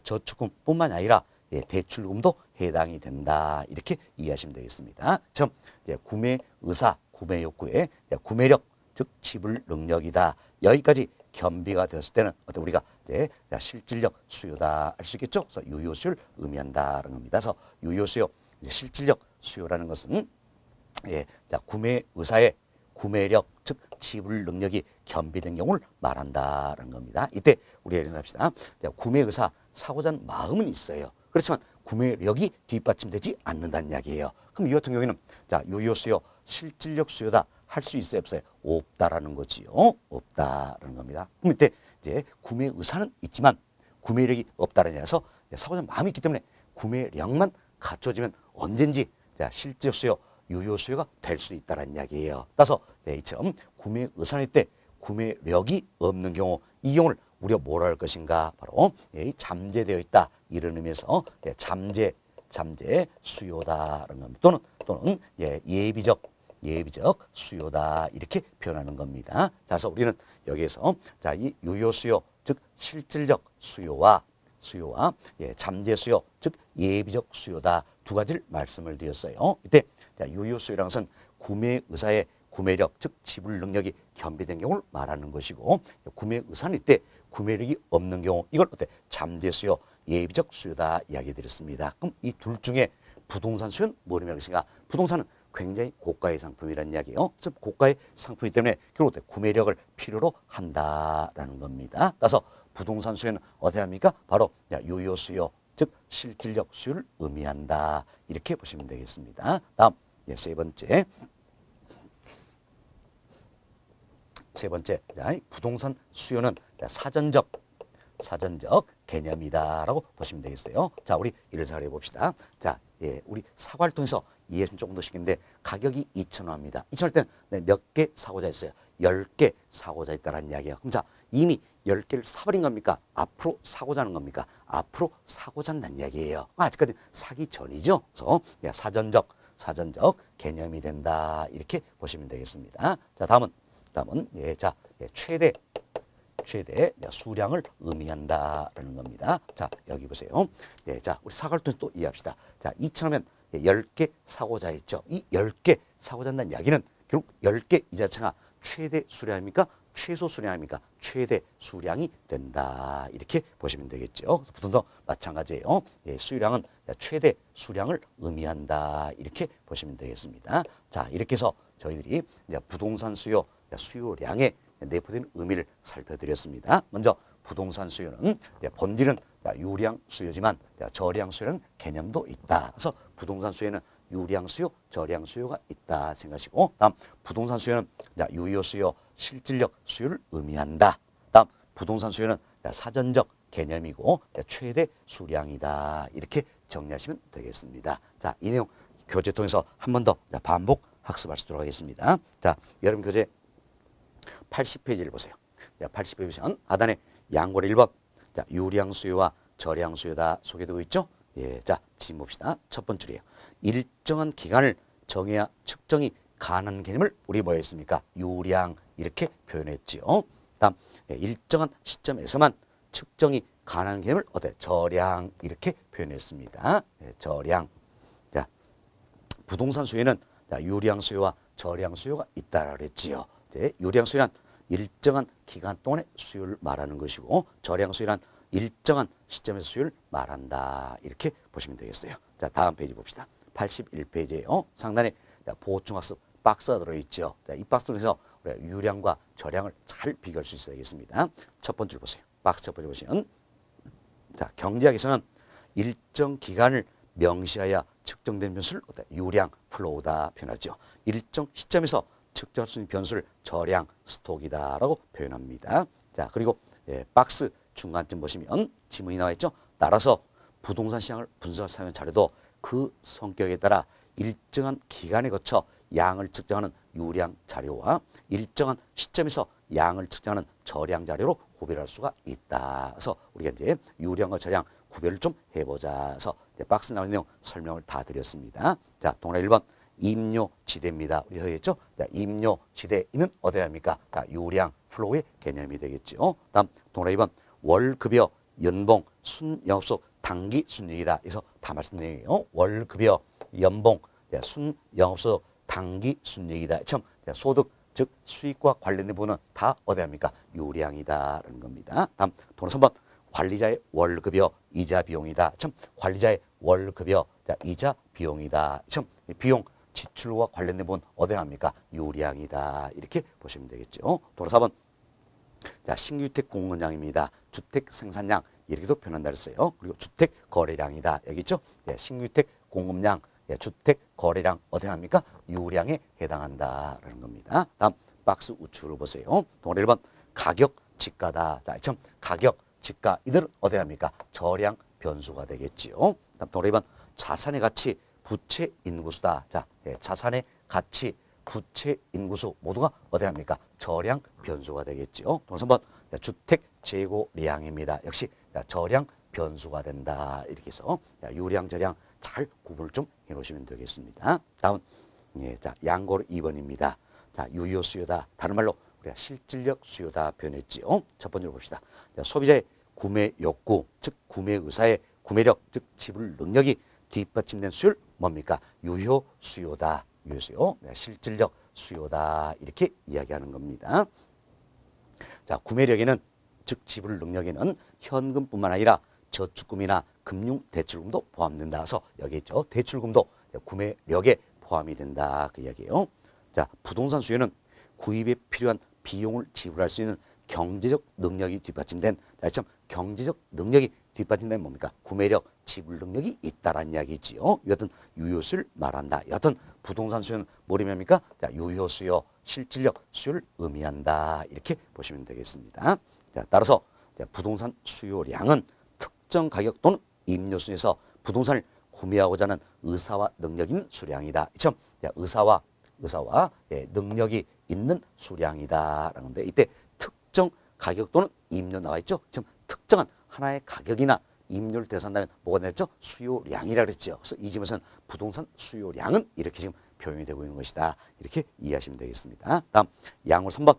저축금뿐만 아니라 대출금도 해당이 된다. 이렇게 이해하시면 되겠습니다. 참 구매 의사, 구매 욕구에 구매력, 즉 지불 능력이다. 여기까지 겸비가 되었을 때는 어떤 우리가 실질적 수요다 할 수 있겠죠. 그래서 유효 수요를 의미한다는 겁니다. 그래서 유효 수요, 실질적 수요라는 것은 구매 의사의 구매력, 즉 지불 능력이 겸비된 경우를 말한다는 겁니다. 이때 우리가 이렇게 합시다. 구매 의사, 사고자 하는 마음은 있어요. 그렇지만 구매력이 뒷받침되지 않는다는 이야기예요. 그럼 이 같은 경우에는 유효 수요, 실질적 수요다 할 수 있어요, 없어요? 없다라는 거지요. 없다라는 겁니다. 그럼 이때 구매 의사는 있지만 구매력이 없다는 얘기라서 사고자 하는 마음이 있기 때문에 구매력만 갖춰지면 언젠지 실질적 수요, 유효 수요가 될 수 있다는 이야기예요. 따라서 이처럼 구매 의사일 때 구매력이 없는 경우, 이 경우를 우리가 뭐라 할 것인가? 바로 잠재되어 있다. 이런 의미에서 잠재 수요다라는 겁니다. 또는 예비적 수요다 이렇게 표현하는 겁니다. 자, 그래서 우리는 여기에서 이 유효 수요, 즉 실질적 수요와 잠재 수요, 즉 예비적 수요다 두 가지를 말씀을 드렸어요. 이때 유효 수요라는 것은 구매 의사의 구매력, 즉 지불 능력이 겸비된 경우를 말하는 것이고, 구매 의사는 이때 구매력이 없는 경우, 이걸 어때? 잠재 수요, 예비적 수요다 이야기 드렸습니다. 그럼 이 둘 중에 부동산 수요는 뭐로 말할 것인가? 부동산은 굉장히 고가의 상품이라는 이야기예요. 즉 고가의 상품이기 때문에 결국 어때? 구매력을 필요로 한다라는 겁니다. 따라서 부동산 수요는 어디 합니까? 바로 유효 수요, 즉 실질적 수요를 의미한다. 이렇게 보시면 되겠습니다. 다음 세 번째. 부동산 수요는 사전적 개념이다라고 보시면 되겠어요. 자, 우리 이를 잘 해봅시다. 자, 우리 사과를 통해서 이해는 조금 더 쉽겠는데 가격이 2,000원입니다. 2,000원 때는 몇 개 사고자 했어요? 10개 사고자 했다라는 이야기예요. 그럼 자, 이미 10개를 사버린 겁니까? 앞으로 사고자 하는 겁니까? 앞으로 사고자 한다는 이야기예요. 아직까지 사기 전이죠. 그래서 사전적 개념이 된다. 이렇게 보시면 되겠습니다. 자, 다음은 최대 수량을 의미한다라는 겁니다. 자, 여기 보세요. 자, 우리 사과를 통해서 또 이해합시다. 자, 2,000원이면 10개 사고자 했죠. 이 10개 사고자 한다는 이야기는 결국 10개 이 자체가 최대 수량입니까? 최소 수량입니까? 최대 수량이 된다. 이렇게 보시면 되겠죠. 부동산 마찬가지예요. 수량은 최대 수량을 의미한다. 이렇게 보시면 되겠습니다. 자, 이렇게 해서 저희들이 부동산 수요량의 내포된 의미를 살펴드렸습니다. 먼저 부동산 수요는 본질은 유량 수요지만 저량 수요라는 개념도 있다. 그래서 부동산 수요는 유량 수요, 저량 수요가 있다 생각하시고, 다음 부동산 수요는 유효 수요, 실질적 수요를 의미한다. 다음 부동산 수요는 사전적 개념이고 최대 수량이다. 이렇게 정리하시면 되겠습니다. 자, 이 내용 교재 통해서 한 번 더 반복 학습할 수 있도록 하겠습니다. 자, 여러분 교재 80페이지를 보세요. 80페이지 보시면 하단에 양고리 1번 유량 수요와 저량 수요다 소개되고 있죠. 자, 지금 봅시다. 첫 번째 줄이에요. 일정한 기간을 정해야 측정이 가능한 개념을 우리 뭐 했습니까? 유량 이렇게 표현했지요. 다음 일정한 시점에서만 측정이 가능한 개념을 저량 이렇게 표현했습니다. 저량. 자, 부동산 수요는 유량 수요와 저량 수요가 있다라고 그랬지요. 유량 수요란 일정한 기간 동안의 수요를 말하는 것이고 저량 수요란 일정한 시점에서 수요를 말한다. 이렇게 보시면 되겠어요. 자, 다음 페이지 봅시다. 81페이지에요. 상단에 보충학습 박스가 들어있죠. 자, 이 박스 통해서 우리가 유량과 저량을 잘 비교할 수 있어야겠습니다. 첫 번째를 보세요. 박스 첫 번째 보시면 자, 경제학에서는 일정 기간을 명시하여 측정된 변수를 유량 플로우다 표현하죠. 일정 시점에서 측정할 수 있는 변수를 저량 스톡이다라고 표현합니다. 자, 그리고 박스 중간쯤 보시면 지문이 나와 있죠. 따라서 부동산 시장을 분석하는 자료도 그 성격에 따라 일정한 기간에 거쳐 양을 측정하는 유량 자료와 일정한 시점에서 양을 측정하는 저량 자료로 구별할 수가 있다. 그래서 우리가 이제 유량과 저량 구별을 좀 해보자. 그래서 박스 나오는 내용 설명을 다 드렸습니다. 자, 동그라미 1번 임료지대입니다. 우리 했죠? 임료지대는 어디야 합니까? 유량 플로우의 개념이 되겠죠. 다음 동그라미 2번 월급여, 연봉, 순영업소, 단기 순이익이다. 그래서 다 말씀드린 내용이에요. 월급여, 연봉, 순영업소, 단기 순이익이다. 처음 소득, 즉 수익과 관련된 부분은 다 어디 합니까? 유량이다라는 겁니다. 다음 동그라미 3번 관리자의 월급여, 이자 비용이다. 참 관리자의 월급여, 이자 비용이다. 참 비용 지출과 관련된 부분 어디 합니까? 유량이다. 이렇게 보시면 되겠죠. 동그라미 4번 자, 신규주택 공급량입니다. 주택 생산량 이렇게도 표현한다 그랬어요. 그리고 주택 거래량이다. 여기 있죠? 신규주택 공급량, 주택 거래량 어디 합니까? 유량에 해당한다라는 겁니다. 다음 박스 우측으로 보세요. 동그라미 1번 가격 지가다. 자, 참 가격 지가 이들은 어디 합니까? 저량 변수가 되겠지요. 다음 동그라미 2번 자산의 가치 부채 인구수다. 자, 자산의 가치 부채 인구수 모두가 어디 합니까? 저량 변수가 되겠지요. 동그라미 3번 주택 재고량입니다. 역시 저량 변수가 된다. 이렇게 해서 유량 저량 잘 구분을 좀 해놓으시면 되겠습니다. 다음 자, 양고르 2번입니다. 자, 유효 수요다. 다른 말로 우리가 실질적 수요다 표현했지요. 첫 번째로 봅시다. 자, 소비자의 구매 욕구, 즉 구매 의사의 구매력, 즉 지불 능력이 뒷받침된 수요를 뭡니까? 유효 수요다. 유효 수요. 실질적 수요다 이렇게 이야기하는 겁니다. 자, 구매력에는 즉 지불 능력에는 현금뿐만 아니라 저축금이나 금융 대출금도 포함된다. 그래서 여기 있죠. 대출금도 구매력에 포함이 된다 그 이야기예요. 자, 부동산 수요는 구입에 필요한 비용을 지불할 수 있는 경제적 능력이 뒷받침된, 자, 경제적 능력이 뒷받침된 뭡니까? 구매력, 지불 능력이 있다라는 이야기지요. 여튼 유효수를 말한다. 여튼 부동산 수요는 뭐를 의미합니까? 자, 유효 수요, 실질적 수요를 의미한다. 이렇게 보시면 되겠습니다. 자, 따라서 부동산 수요량은 특정 가격 또는 임료 순에서 부동산을 구매하고자 하는 의사와 능력이 있는 수량이다. 참, 의사와 능력이 있는 수량이다라는 건데, 이때 특정 가격 또는 임료 나와 있죠. 지금 특정한 하나의 가격이나 임료를 대산하면 뭐가 되겠죠? 수요량이라 그랬죠. 그래서 이 집에서는 부동산 수요량은 이렇게 지금 표현이 되고 있는 것이다. 이렇게 이해하시면 되겠습니다. 다음 양호 3번.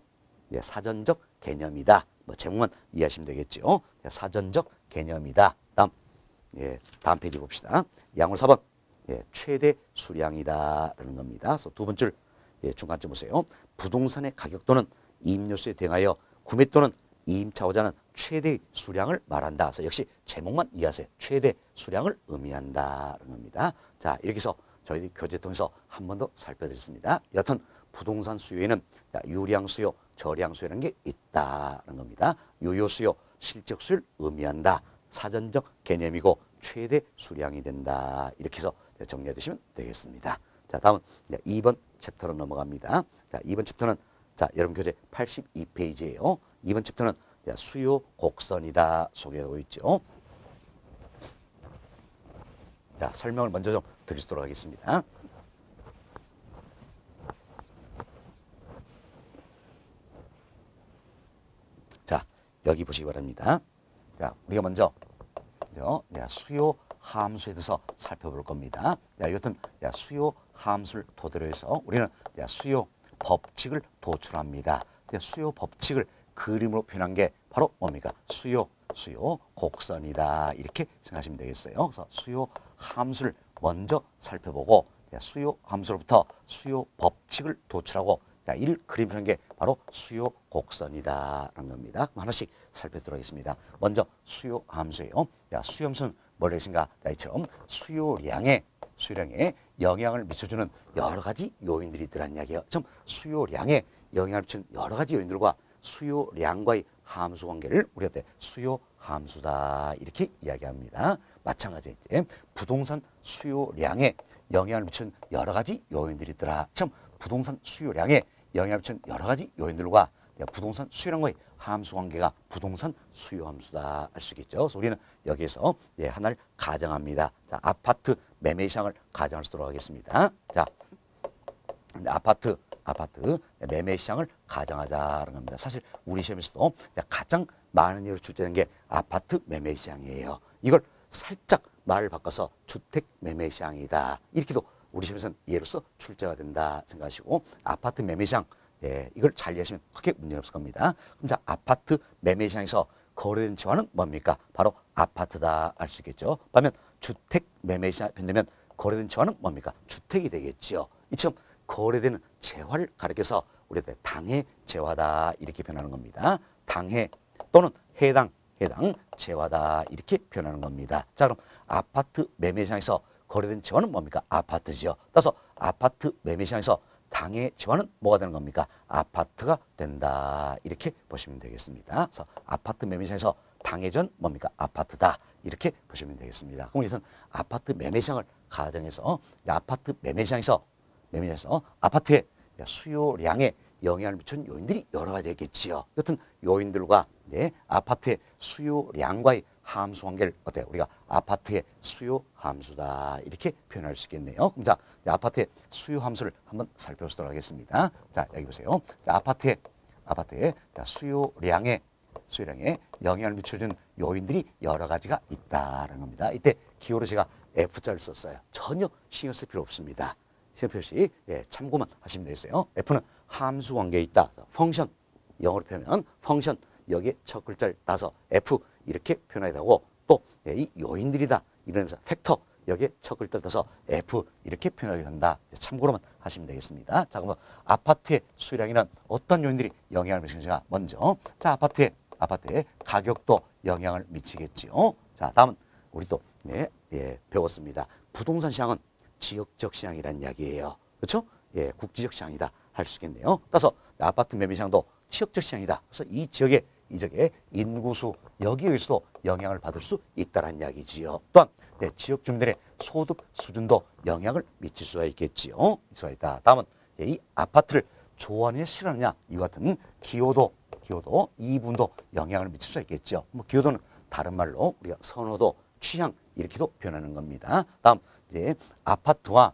사전적 개념이다. 뭐 제목만 이해하시면 되겠죠. 사전적 개념이다. 다음 페이지 봅시다. 양호 4번. 최대 수량이다라는 겁니다. 그래서 두 번째 중간쯤 보세요. 부동산의 가격 또는 임료수에 대응하여 구매 또는 임차하고자 하는 최대 수량을 말한다. 그래서 역시 제목만 이해하세요. 최대 수량을 의미한다는 겁니다. 자, 이렇게 해서 저희들이 교재 통해서 한 번 더 살펴드렸습니다. 여튼 부동산 수요에는 유량 수요, 저량 수요라는 게 있다는 겁니다. 유효 수요, 실적 수요를 의미한다. 사전적 개념이고 최대 수량이 된다. 이렇게 해서 정리해 두시면 되겠습니다. 자, 다음은 2번 챕터로 넘어갑니다. 자, 2번 챕터는 여러분 교재 82페이지예요. 2번 챕터는 수요 곡선이다 소개하고 있죠. 자, 설명을 먼저 좀 드리도록 하겠습니다. 자, 여기 보시기 바랍니다. 자, 우리가 먼저 수요 함수에 대해서 살펴볼 겁니다. 여튼 수요 함수를 토대로 해서 우리는 수요 법칙을 도출합니다. 수요 법칙을 그림으로 표현한 게 바로 뭡니까? 수요 곡선이다. 이렇게 생각하시면 되겠어요. 그래서 수요 함수를 먼저 살펴보고 수요 함수로부터 수요 법칙을 도출하고 이 그림 표현한 게 바로 수요 곡선이다라는 겁니다. 그럼 하나씩 살펴보도록 하겠습니다. 먼저 수요 함수예요. 수요 함수는 뭐를 것인가? 이처럼 수요량에 영향을 미쳐주는 여러 가지 요인들이 있더란 이야기예요. 좀 수요량에 영향을 미치는 여러 가지 요인들과 수요량과의 함수 관계를 우리가 수요 함수다 이렇게 이야기합니다. 마찬가지 이제 부동산 수요량에 영향을 미치는 여러 가지 요인들이 있더라. 참 부동산 수요량에 영향을 미치는 여러 가지 요인들과 부동산 수요량과의 함수 관계가 부동산 수요 함수다 할 수 있겠죠. 그래서 우리는 여기에서 하나를 가정합니다. 자, 아파트 매매 시장을 가정할 수 있도록 하겠습니다. 자, 아파트 매매 시장을 가정하자는 겁니다. 사실 우리 시험에서도 가장 많은 예로 출제되는 게 아파트 매매 시장이에요. 이걸 살짝 말을 바꿔서 주택 매매 시장이다. 이렇게도 우리 시험에서는 예로서 출제가 된다 생각하시고 아파트 매매 시장 이걸 잘 이해하시면 크게 문제 없을 겁니다. 그럼 자, 아파트 매매 시장에서 거래된 재화는 뭡니까? 바로 아파트다 알 수 있겠죠. 반면 주택 매매 시장에 되면 거래된 재화는 뭡니까? 주택이 되겠지요. 이처럼 거래되는 재화를 가리켜서 우리가 당해 재화다 이렇게 표현하는 겁니다. 당해 또는 해당 재화다 이렇게 표현하는 겁니다. 자, 그럼 아파트 매매 시장에서 거래된 재화는 뭡니까? 아파트죠. 따라서 아파트 매매 시장에서 당해 재화는 뭐가 되는 겁니까? 아파트가 된다. 이렇게 보시면 되겠습니다. 그래서 아파트 매매 시장에서 당해전 뭡니까? 아파트다. 이렇게 보시면 되겠습니다. 그럼 우선 아파트 매매 시장을 가정해서 아파트 매매 시장에서 아파트의 수요량에 영향을 미치는 요인들이 여러 가지 있겠지요. 여튼 요인들과 아파트의 수요량과의 함수 관계를 어때요? 우리가 아파트의 수요 함수다 이렇게 표현할 수 있겠네요. 그럼 자, 아파트의 수요 함수를 한번 살펴보도록 하겠습니다. 자, 여기 보세요. 자, 아파트의 수요량에 영향을 미쳐주는 요인들이 여러 가지가 있다는 겁니다. 이때 기호로 제가 F자를 썼어요. 전혀 신경 쓸 필요 없습니다. 시험 표시 참고만 하시면 되겠어요. F는 함수 관계에 있다. 펑션 영어로 표현하면 펑션 여기에 첫 글자를 따서 F 이렇게 표현하게 되고 또 이 요인들이다 이러면서 팩터 여기에 첫 글자를 따서 F 이렇게 표현하게 된다. 참고로만 하시면 되겠습니다. 자, 그럼 아파트의 수요량에는 어떤 요인들이 영향을 미치는지가 먼저, 자, 아파트의 가격도 영향을 미치겠지요. 자, 다음은 우리 또 배웠습니다. 부동산 시장은 지역적 시장이라는 이야기예요. 그렇죠? 예, 국지적 시장이다 할 수 있겠네요. 따라서 아파트 매매 시장도 지역적 시장이다. 그래서 이 지역의 인구수 여기에 의해서도 영향을 받을 수 있다는 이야기지요. 또한 지역 주민들의 소득 수준도 영향을 미칠 수가 있겠지요. 수가 있다. 다음은 이 아파트를 좋아하느냐 싫어하느냐 이와 같은 기호도 이 부분도 영향을 미칠 수가 있겠죠. 뭐 기호도는 다른 말로 우리가 선호도, 취향 이렇게도 표현하는 겁니다. 다음 아파트와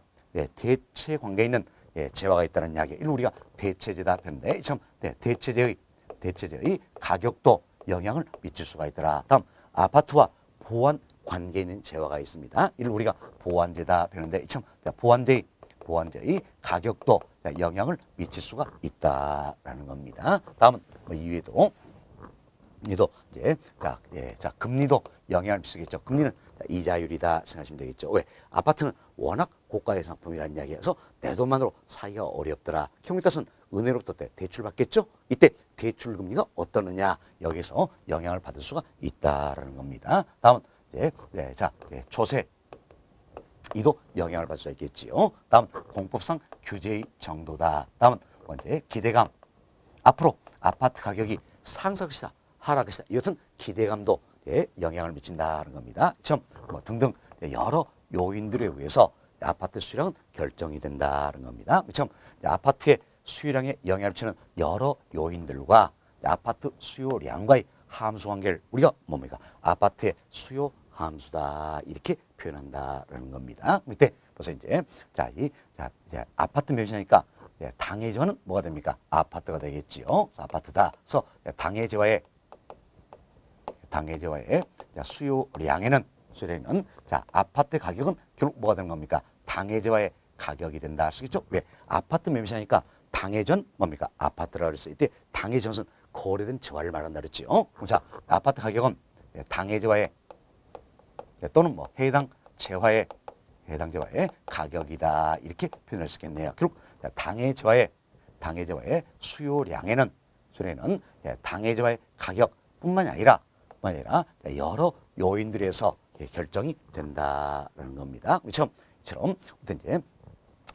대체 관계에 있는 재화가 있다는 이야기. 이걸 우리가 대체제다 했는데 참 대체제의 가격도 영향을 미칠 수가 있더라. 다음 아파트와 보완 관계에 있는 재화가 있습니다. 이를 우리가 보완제다 했는데 참 보완제의 가격도 영향을 미칠 수가 있다라는 겁니다. 다음은 이외에도 금리도 영향을 미치겠죠. 금리는 이자율이다 생각하시면 되겠죠. 왜? 아파트는 워낙 고가의 상품이라는 이야기여서 내 돈만으로 사기가 어렵더라. 경우에 따라서는 은행으로부터 대출 받겠죠. 이때 대출 금리가 어떠느냐 여기서 영향을 받을 수가 있다라는 겁니다. 다음은 조세 이도 영향을 받을 수 있겠지요. 다음 공법상 규제의 정도다. 다음은 기대감. 앞으로 아파트 가격이 상승할 것이다, 하락할 것이다. 이것은 기대감도 영향을 미친다는 겁니다. 등등 여러 요인들에 의해서 아파트 수요량은 결정이 된다는 겁니다. 아파트의 수요량에 영향을 미치는 여러 요인들과 아파트 수요량과의 함수 관계를 우리가 아파트의 수요 함수다 이렇게 표현한다라는 겁니다. 이때 벌써 아파트 매매시장이니까 당해 재화는 뭐가 됩니까? 아파트가 되겠지요. 아파트다. 그래서 당해 재화의 수요량에는 아파트 가격은 결국 뭐가 되는 겁니까? 당해 재화의 가격이 된다 할 수 있겠죠. 왜? 아파트 매매시장이니까 당해전 아파트라고 했을 때 당해전은 거래된 재화를 말한다 그랬지요. 아파트 가격은 당해 재화의 또는 해당 재화의 가격이다 이렇게 표현할 수 있겠네요. 결국 당해 재화의 수요량에는 당해 재화의 가격뿐만이 아니라 여러 요인들에서 결정이 된다라는 겁니다. 이처럼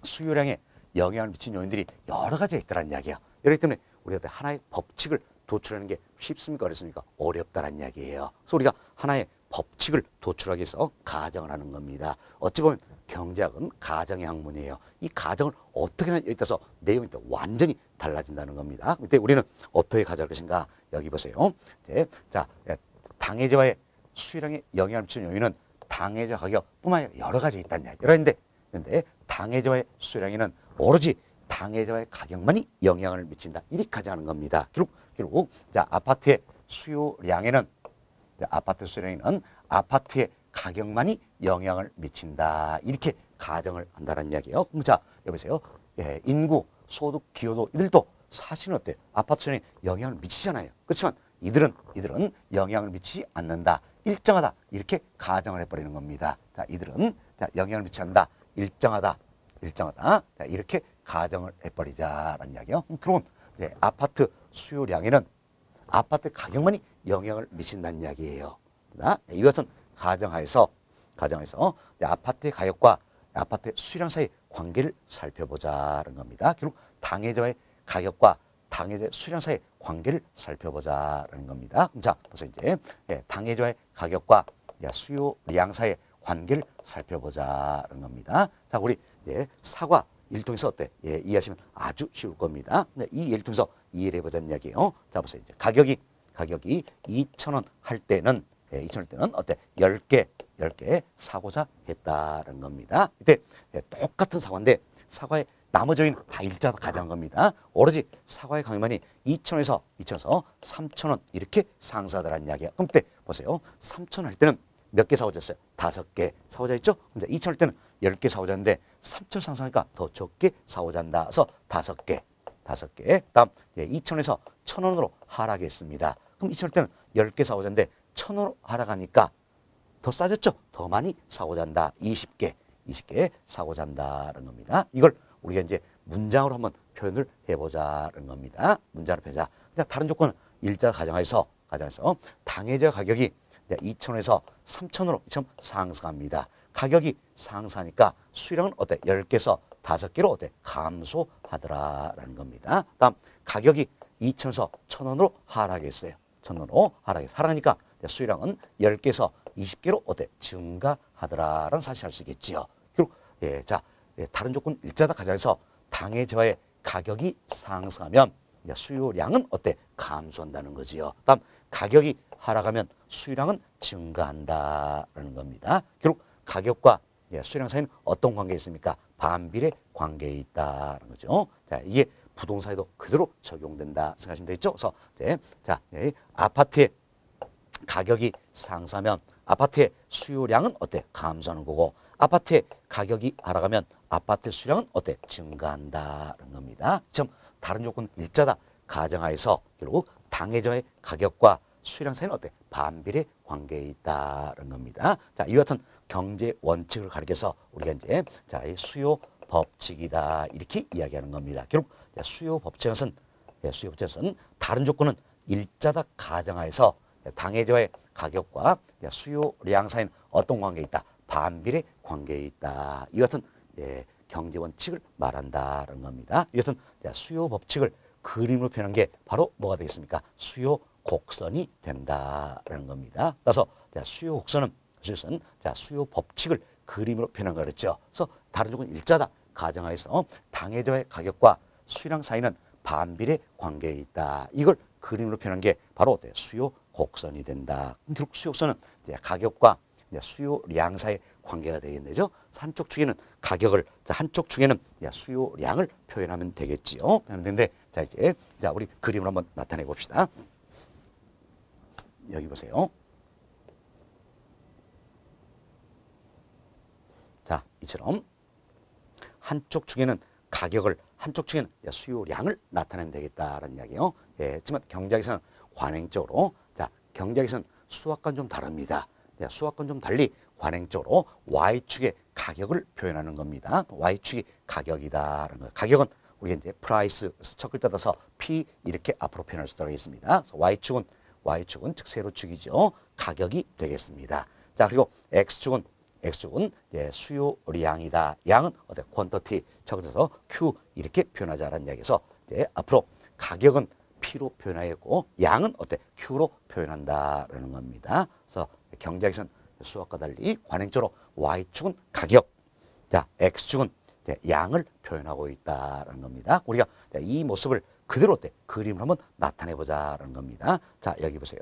수요량에 영향을 미친 요인들이 여러 가지가 있다는 이야기예요. 그렇기 때문에 우리가 하나의 법칙을 도출하는 게 쉽습니까? 어렵습니까? 어렵다는 이야기예요. 그래서 우리가 하나의 법칙을 도출하기 위해서 가정을 하는 겁니다. 어찌 보면 경제학은 가정의 학문이에요. 이 가정을 어떻게 하냐 여기 따라서 내용이 완전히 달라진다는 겁니다. 그때 우리는 어떻게 가져갈 것인가? 여기 보세요. 당해재화의 수요량에 영향을 미치는 요인은 당해재화 가격뿐만 아니라 여러 가지 있다는 이야기. 그런데 당해재화의 수요량에는 오로지 당해재화의 가격만이 영향을 미친다. 이렇게 가정하는 겁니다. 결국 아파트의 수요량에는 아파트의 가격만이 영향을 미친다. 이렇게 가정을 한다는 이야기예요. 여보세요. 인구, 소득, 기여도 이들도 사실은 어때요? 아파트 수요량에 영향을 미치잖아요. 그렇지만 이들은 영향을 미치지 않는다. 일정하다. 이렇게 가정을 해버리는 겁니다. 이들은 영향을 미치지 않는다. 일정하다. 이렇게 가정을 해버리자라는 이야기예요. 그럼 아파트 수요량에는 아파트 가격만이 영향을 미친다는 이야기예요. 이와 같은 가정하에서 아파트의 가격과 아파트의 수요량 사이의 관계를 살펴보자는 겁니다. 결국 당해재화의 가격과 당해재 수요량 사이의 관계를 살펴보자는 겁니다. 벌써 당해재화의 가격과 수요량 사이의 관계를 살펴보자는 겁니다. 우리 사과 일 통해서 이해하시면 아주 쉬울 겁니다. 이 예를 통해서 이해를 해보자는 이야기예요. 보세요. 가격이 2,000원 할 때는 10개 사고자 했다는 겁니다. 이때 똑같은 사과인데 사과의 나머지 요인 다 일자로 가져간 겁니다. 오로지 사과의 가격만이 2,000원에서 3,000원 이렇게 상승하더라는 이야기예요. 그럼 그때 보세요. 3,000원 할 때는 몇 개 사고졌어요? 5개 사고자 했죠? 근데 2,000원 할 때는 10개 사고자인데 3,000원 상승하니까 더 적게 사고자한다. 그래서 5개. 다음 2,000원에서 1,000원으로 하락했습니다. 그럼 2,000원 할 때는 10개 사고자인데 1,000원으로 하락하니까 더 싸졌죠? 더 많이 사고자 한다. 20개 사고자 한다는 겁니다. 이걸 우리가 이제 문장으로 한번 표현을 해보자는 겁니다. 문장으로 표현자. 다른 조건은 일자 가정하에서 당해저 가격이 2,000원에서 3,000원으로 상승합니다. 가격이 상승하니까 수요량은 어때? 10개에서 5개로 어때? 감소하더라라는 겁니다. 다음 가격이 2,000원에서 1,000원으로 하락했어요. 1,000원으로 하락하니까 수요량은 10개에서 20개로 어때? 증가하더라라는 사실을 알 수 있겠지요. 그리고 다른 조건 일자다 가정에서 당해저의 가격이 상승하면 수요량은 어때? 감소한다는 거지요. 다음 가격이 하락하면 수요량은 증가한다라는 겁니다. 결국 가격과 수요량 사이는 어떤 관계에 있습니까? 반비례 관계에 있다는 거죠. 자, 이게 부동산에도 그대로 적용된다 생각하시면 되겠죠. 그래서 아파트의 가격이 상승하면 아파트의 수요량은 어때? 감소하는 거고 아파트의 가격이 하락하면 아파트의 수요량은 어때? 증가한다는 겁니다. 지금 다른 조건 일자다 가정하에서 결국 당해저의 가격과 수요량 사이는 어때? 반비례 관계에 있다는 겁니다. 자, 이와 같은 경제 원칙을 가리켜서 우리가 이제 이 수요 법칙이다 이렇게 이야기하는 겁니다. 결국 수요 법칙은 다른 조건은 일자다 가정하에서 당해저의 가격과 수요량 사이는 어떤 관계에 있다? 반비례 관계에 있다. 이와 같은 경제 원칙을 말한다는 겁니다. 이 같은 수요 법칙을 그림으로 표현한 게 바로 뭐가 되겠습니까? 수요 곡선이 된다라는 겁니다. 따라서 수요 곡선은 수요 법칙을 그림으로 표현한 거 그랬죠. 그래서 다른 조건 일자다 가정하에서 당해저의 가격과 수요량 사이는 반비례 관계에 있다. 이걸 그림으로 표현한 게 바로 수요 곡선이 된다. 결국 수요 곡선은 가격과 수요량 사이의 관계가 되겠네죠. 한쪽 축에는 가격을, 한쪽 축에는 수요량을 표현하면 되겠지요. 그런데 이제 우리 그림을 한번 나타내 봅시다. 여기 보세요. 자, 이처럼 한쪽 축에는 가격을, 한쪽 축에는 수요량을 나타내면 되겠다라는 이야기예요. 하지만 경제학에서는 관행적으로, 경제학에서는 수학과는 좀 다릅니다. 수학과는 좀 달리 관행적으로 Y축의 가격을 표현하는 겁니다. Y축이 가격이다라는 거예요. 가격은 우리가 이제 프라이스, 첫 글자 따서 P 이렇게 앞으로 표현할 수 있도록 하겠습니다. Y축은 즉 세로축이죠. 가격이 되겠습니다. 자, 그리고 X축은 수요량이다. 양은 어때? 퀀터티 적어서 Q 이렇게 표현하자라는 이야기에서 앞으로 가격은 P로 표현하였고 양은 어때? Q로 표현한다라는 겁니다. 그래서 경제학에서는 수학과 달리 관행적으로 Y축은 가격, X축은 양을 표현하고 있다라는 겁니다. 우리가 이 모습을 그대로 그림을 한번 나타내 보자라는 겁니다. 자, 여기 보세요.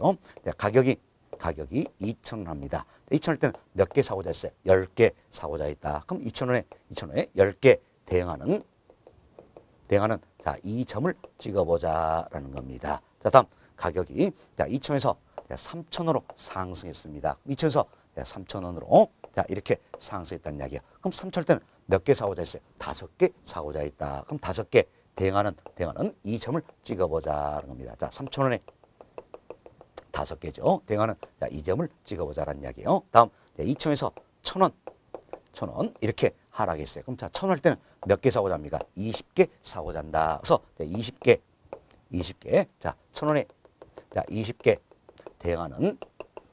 가격이 2,000원 합니다. 2,000원 때는 몇 개 사고자 했어요? 10개 사고자 했다. 그럼 2,000원에 10개 대응하는 2점을 찍어보자라는 겁니다. 자, 다음 가격이 2,000원에서 3,000원으로 상승했습니다. 2,000원에서 3,000원으로 이렇게 상승했다는 이야기예요. 그럼 3,000원 때는 몇 개 사고자 했어요? 5개 사고자 했다. 그럼 5개 대응하는 2점을 찍어보자는 겁니다. 자, 3,000원에 5개죠. 대응하는 2점을 찍어보자라는 이야기예요. 다음 2,000원에서 1,000원 이렇게 하락했어요. 그럼 1,000원 할 때는 몇 개 사고자 합니까? 20개 사고자 한다. 그래서 20개. 자, 1,000원에 20개 대응하는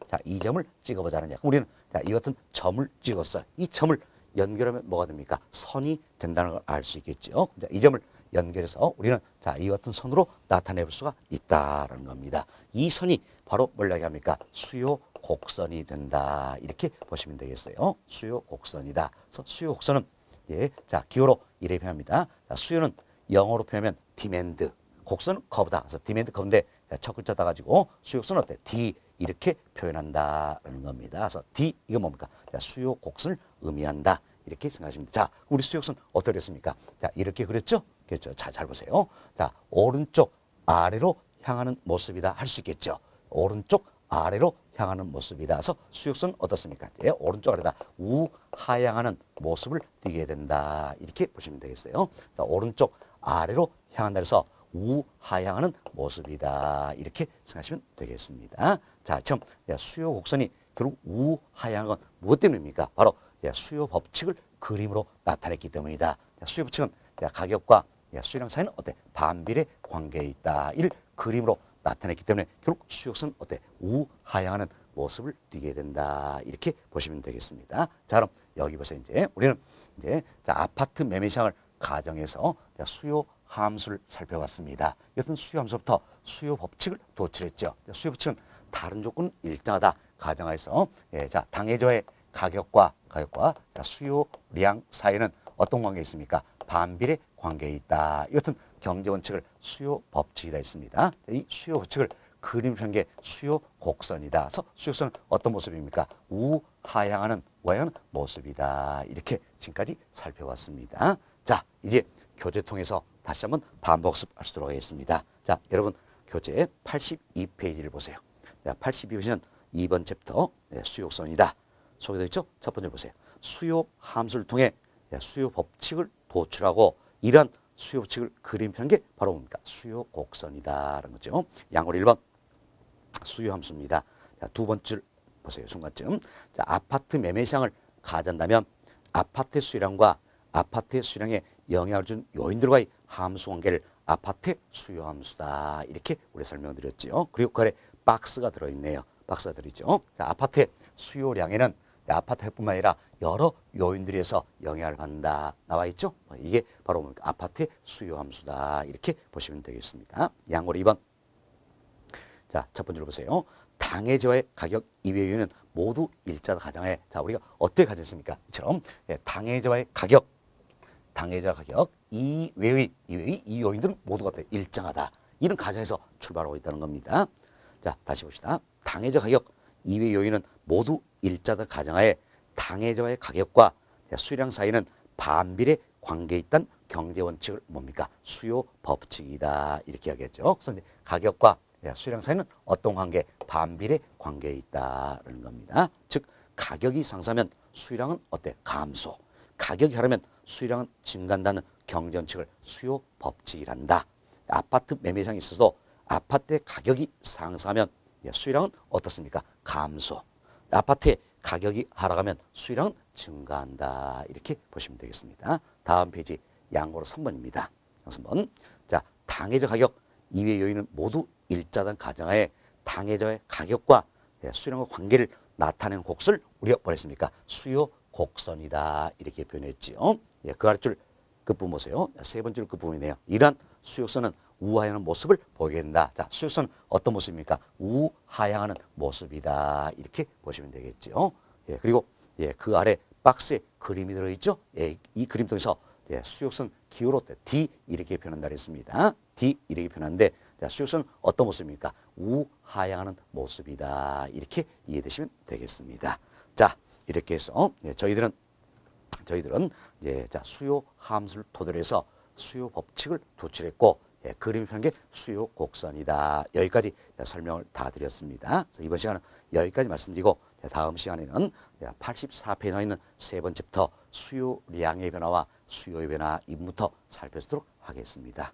2점을 찍어보자는 이야기. 우리는 이 같은 점을 찍었어요. 이 점을 연결하면 뭐가 됩니까? 선이 된다는 걸 알 수 있겠죠. 이 점을 연결해서 우리는 이 같은 선으로 나타낼 수가 있다라는 겁니다. 이 선이 바로 뭘 얘기합니까? 수요 곡선이 된다. 이렇게 보시면 되겠어요. 수요 곡선이다. 그래서 수요 곡선은 기호로 이렇게 표현합니다. 수요는 영어로 표현하면 디맨드, 곡선은 커브다. 그래서 디맨드 커브인데 첫 글자 따가지고 수요 곡선은 어때? D 이렇게 표현한다라는 겁니다. 그래서 D 이거 뭡니까? 수요 곡선을 의미한다. 이렇게 생각하시면 됩니다. 자, 우리 수요 곡선 어떻게 됐습니까? 자, 이렇게 그렸죠? 그렇죠. 자, 잘 보세요. 자, 오른쪽 아래로 향하는 모습이다 할 수 있겠죠. 오른쪽 아래로 향하는 모습이다. 그래서 수요선 어떻습니까? 오른쪽 아래다 우하향하는 모습을 띠게 된다. 이렇게 보시면 되겠어요. 자, 오른쪽 아래로 향한다 해서 우하향하는 모습이다. 이렇게 생각하시면 되겠습니다. 자, 지금 수요 곡선이 결국 우하향한 건 무엇 때문입니까? 바로 수요 법칙을 그림으로 나타냈기 때문이다. 수요 법칙은 가격과 수요량 사이는 어때? 반비례 관계에 있다. 이를 그림으로 나타냈기 때문에 결국 수요성은 어때? 우하향하는 모습을 띠게 된다. 이렇게 보시면 되겠습니다. 자, 그럼 여기 보세요. 이제 우리는 이제 아파트 매매 시장을 가정해서 수요 함수를 살펴봤습니다. 여튼 수요 함수부터 수요 법칙을 도출했죠. 수요 법칙은 다른 조건은 일정하다 가정하여서 당해저의 가격과 수요량 사이에는 어떤 관계가 있습니까? 반비례 관계에 있다. 여튼 경제 원칙을 수요 법칙이다 했습니다. 이 수요 법칙을 그림 편게 수요 곡선이다. 그래서 수요선은 어떤 모습입니까? 우하향하는 모습이다. 이렇게 지금까지 살펴봤습니다. 자, 이제 교재 통해서 다시 한번 반복습할 수 있도록 하겠습니다. 자, 여러분 교재 82페이지를 보세요. 82페이지는 2번 챕터 수요선이다. 소개되어 있죠? 첫 번째 보세요. 수요 함수를 통해 수요 법칙을 도출하고 이러한 수요 법칙을 그림 펴는 게 바로 뭡니까? 수요 곡선이다라는 거죠. 양으로 1번 수요 함수입니다. 자, 두 번째 보세요. 순간쯤. 자, 아파트 매매 시장을 가정한다면 아파트의 수요량과 아파트의 수요량에 영향을 준 요인들과의 함수 관계를 아파트의 수요 함수다. 이렇게 우리 설명드렸죠. 그리고 그 안에 박스가 들어있네요. 박스가 들어있죠. 자, 아파트의 수요량에는 아파트뿐만 아니라 여러 요인들이 해서 영향을 받는다. 나와 있죠? 이게 바로 아파트의 수요 함수다. 이렇게 보시면 되겠습니다. 양으로 2번. 자, 첫 번째로 보세요. 당해저의 가격 이외의 요인은 모두 일자다 가정하에 자, 우리가 어떻게 가정했습니까? 이처럼 당해저의 가격 이외의 이 요인들은 모두가 일정하다. 이런 가정에서 출발하고 있다는 겁니다. 자, 다시 봅시다. 당해저 가격 이외의 요인은 모두 일자다 가정하에 당해저의 가격과 수요량 사이는 반비례 관계에 있다는 경제 원칙을 뭡니까? 수요 법칙이다. 이렇게 이야기했죠. 그래서 이제 가격과 수요량 사이는 어떤 관계? 반비례 관계에 있다는 겁니다. 즉 가격이 상승하면 수요량은 어때? 감소. 가격이 하락하면 수요량은 증가한다는 경제 원칙을 수요 법칙이란다. 아파트 매매장에 있어서도 아파트의 가격이 상승하면 수요량은 어떻습니까? 감소. 아파트의 가격이 하락하면 수요량은 증가한다. 이렇게 보시면 되겠습니다. 다음 페이지 양으로 3번입니다. 3번. 자, 당해저 가격 이외의 요인은 모두 일자단 가정하에 당해저의 가격과 수요량과 관계를 나타내는 곡선을 우리가 뭐라 했습니까? 수요 곡선이다. 이렇게 표현했지요. 그 아래줄 끝부분 보세요. 세 번째 끝부분이네요. 이러한 수요선은 우하향하는 모습을 보이게 된다. 자, 수요선은 어떤 모습입니까? 우하향하는 모습이다. 이렇게 보시면 되겠죠. 그리고 그 아래 박스에 그림이 들어있죠. 이 그림 통해서 수요선 기호로 D 이렇게 표현한다 그랬습니다. D 이렇게 표현하는데 수요선은 어떤 모습입니까? 우하향하는 모습이다. 이렇게 이해되시면 되겠습니다. 자, 이렇게 해서 저희들은 수요 함수를 토대로 해서 수요 법칙을 도출했고 그림이 펴는 게 수요 곡선이다. 여기까지 설명을 다 드렸습니다. 그래서 이번 시간은 여기까지 말씀드리고 다음 시간에는 84페이지에 나와 있는 세 번째부터 수요량의 변화와 수요의 변화 2부터 살펴보도록 하겠습니다.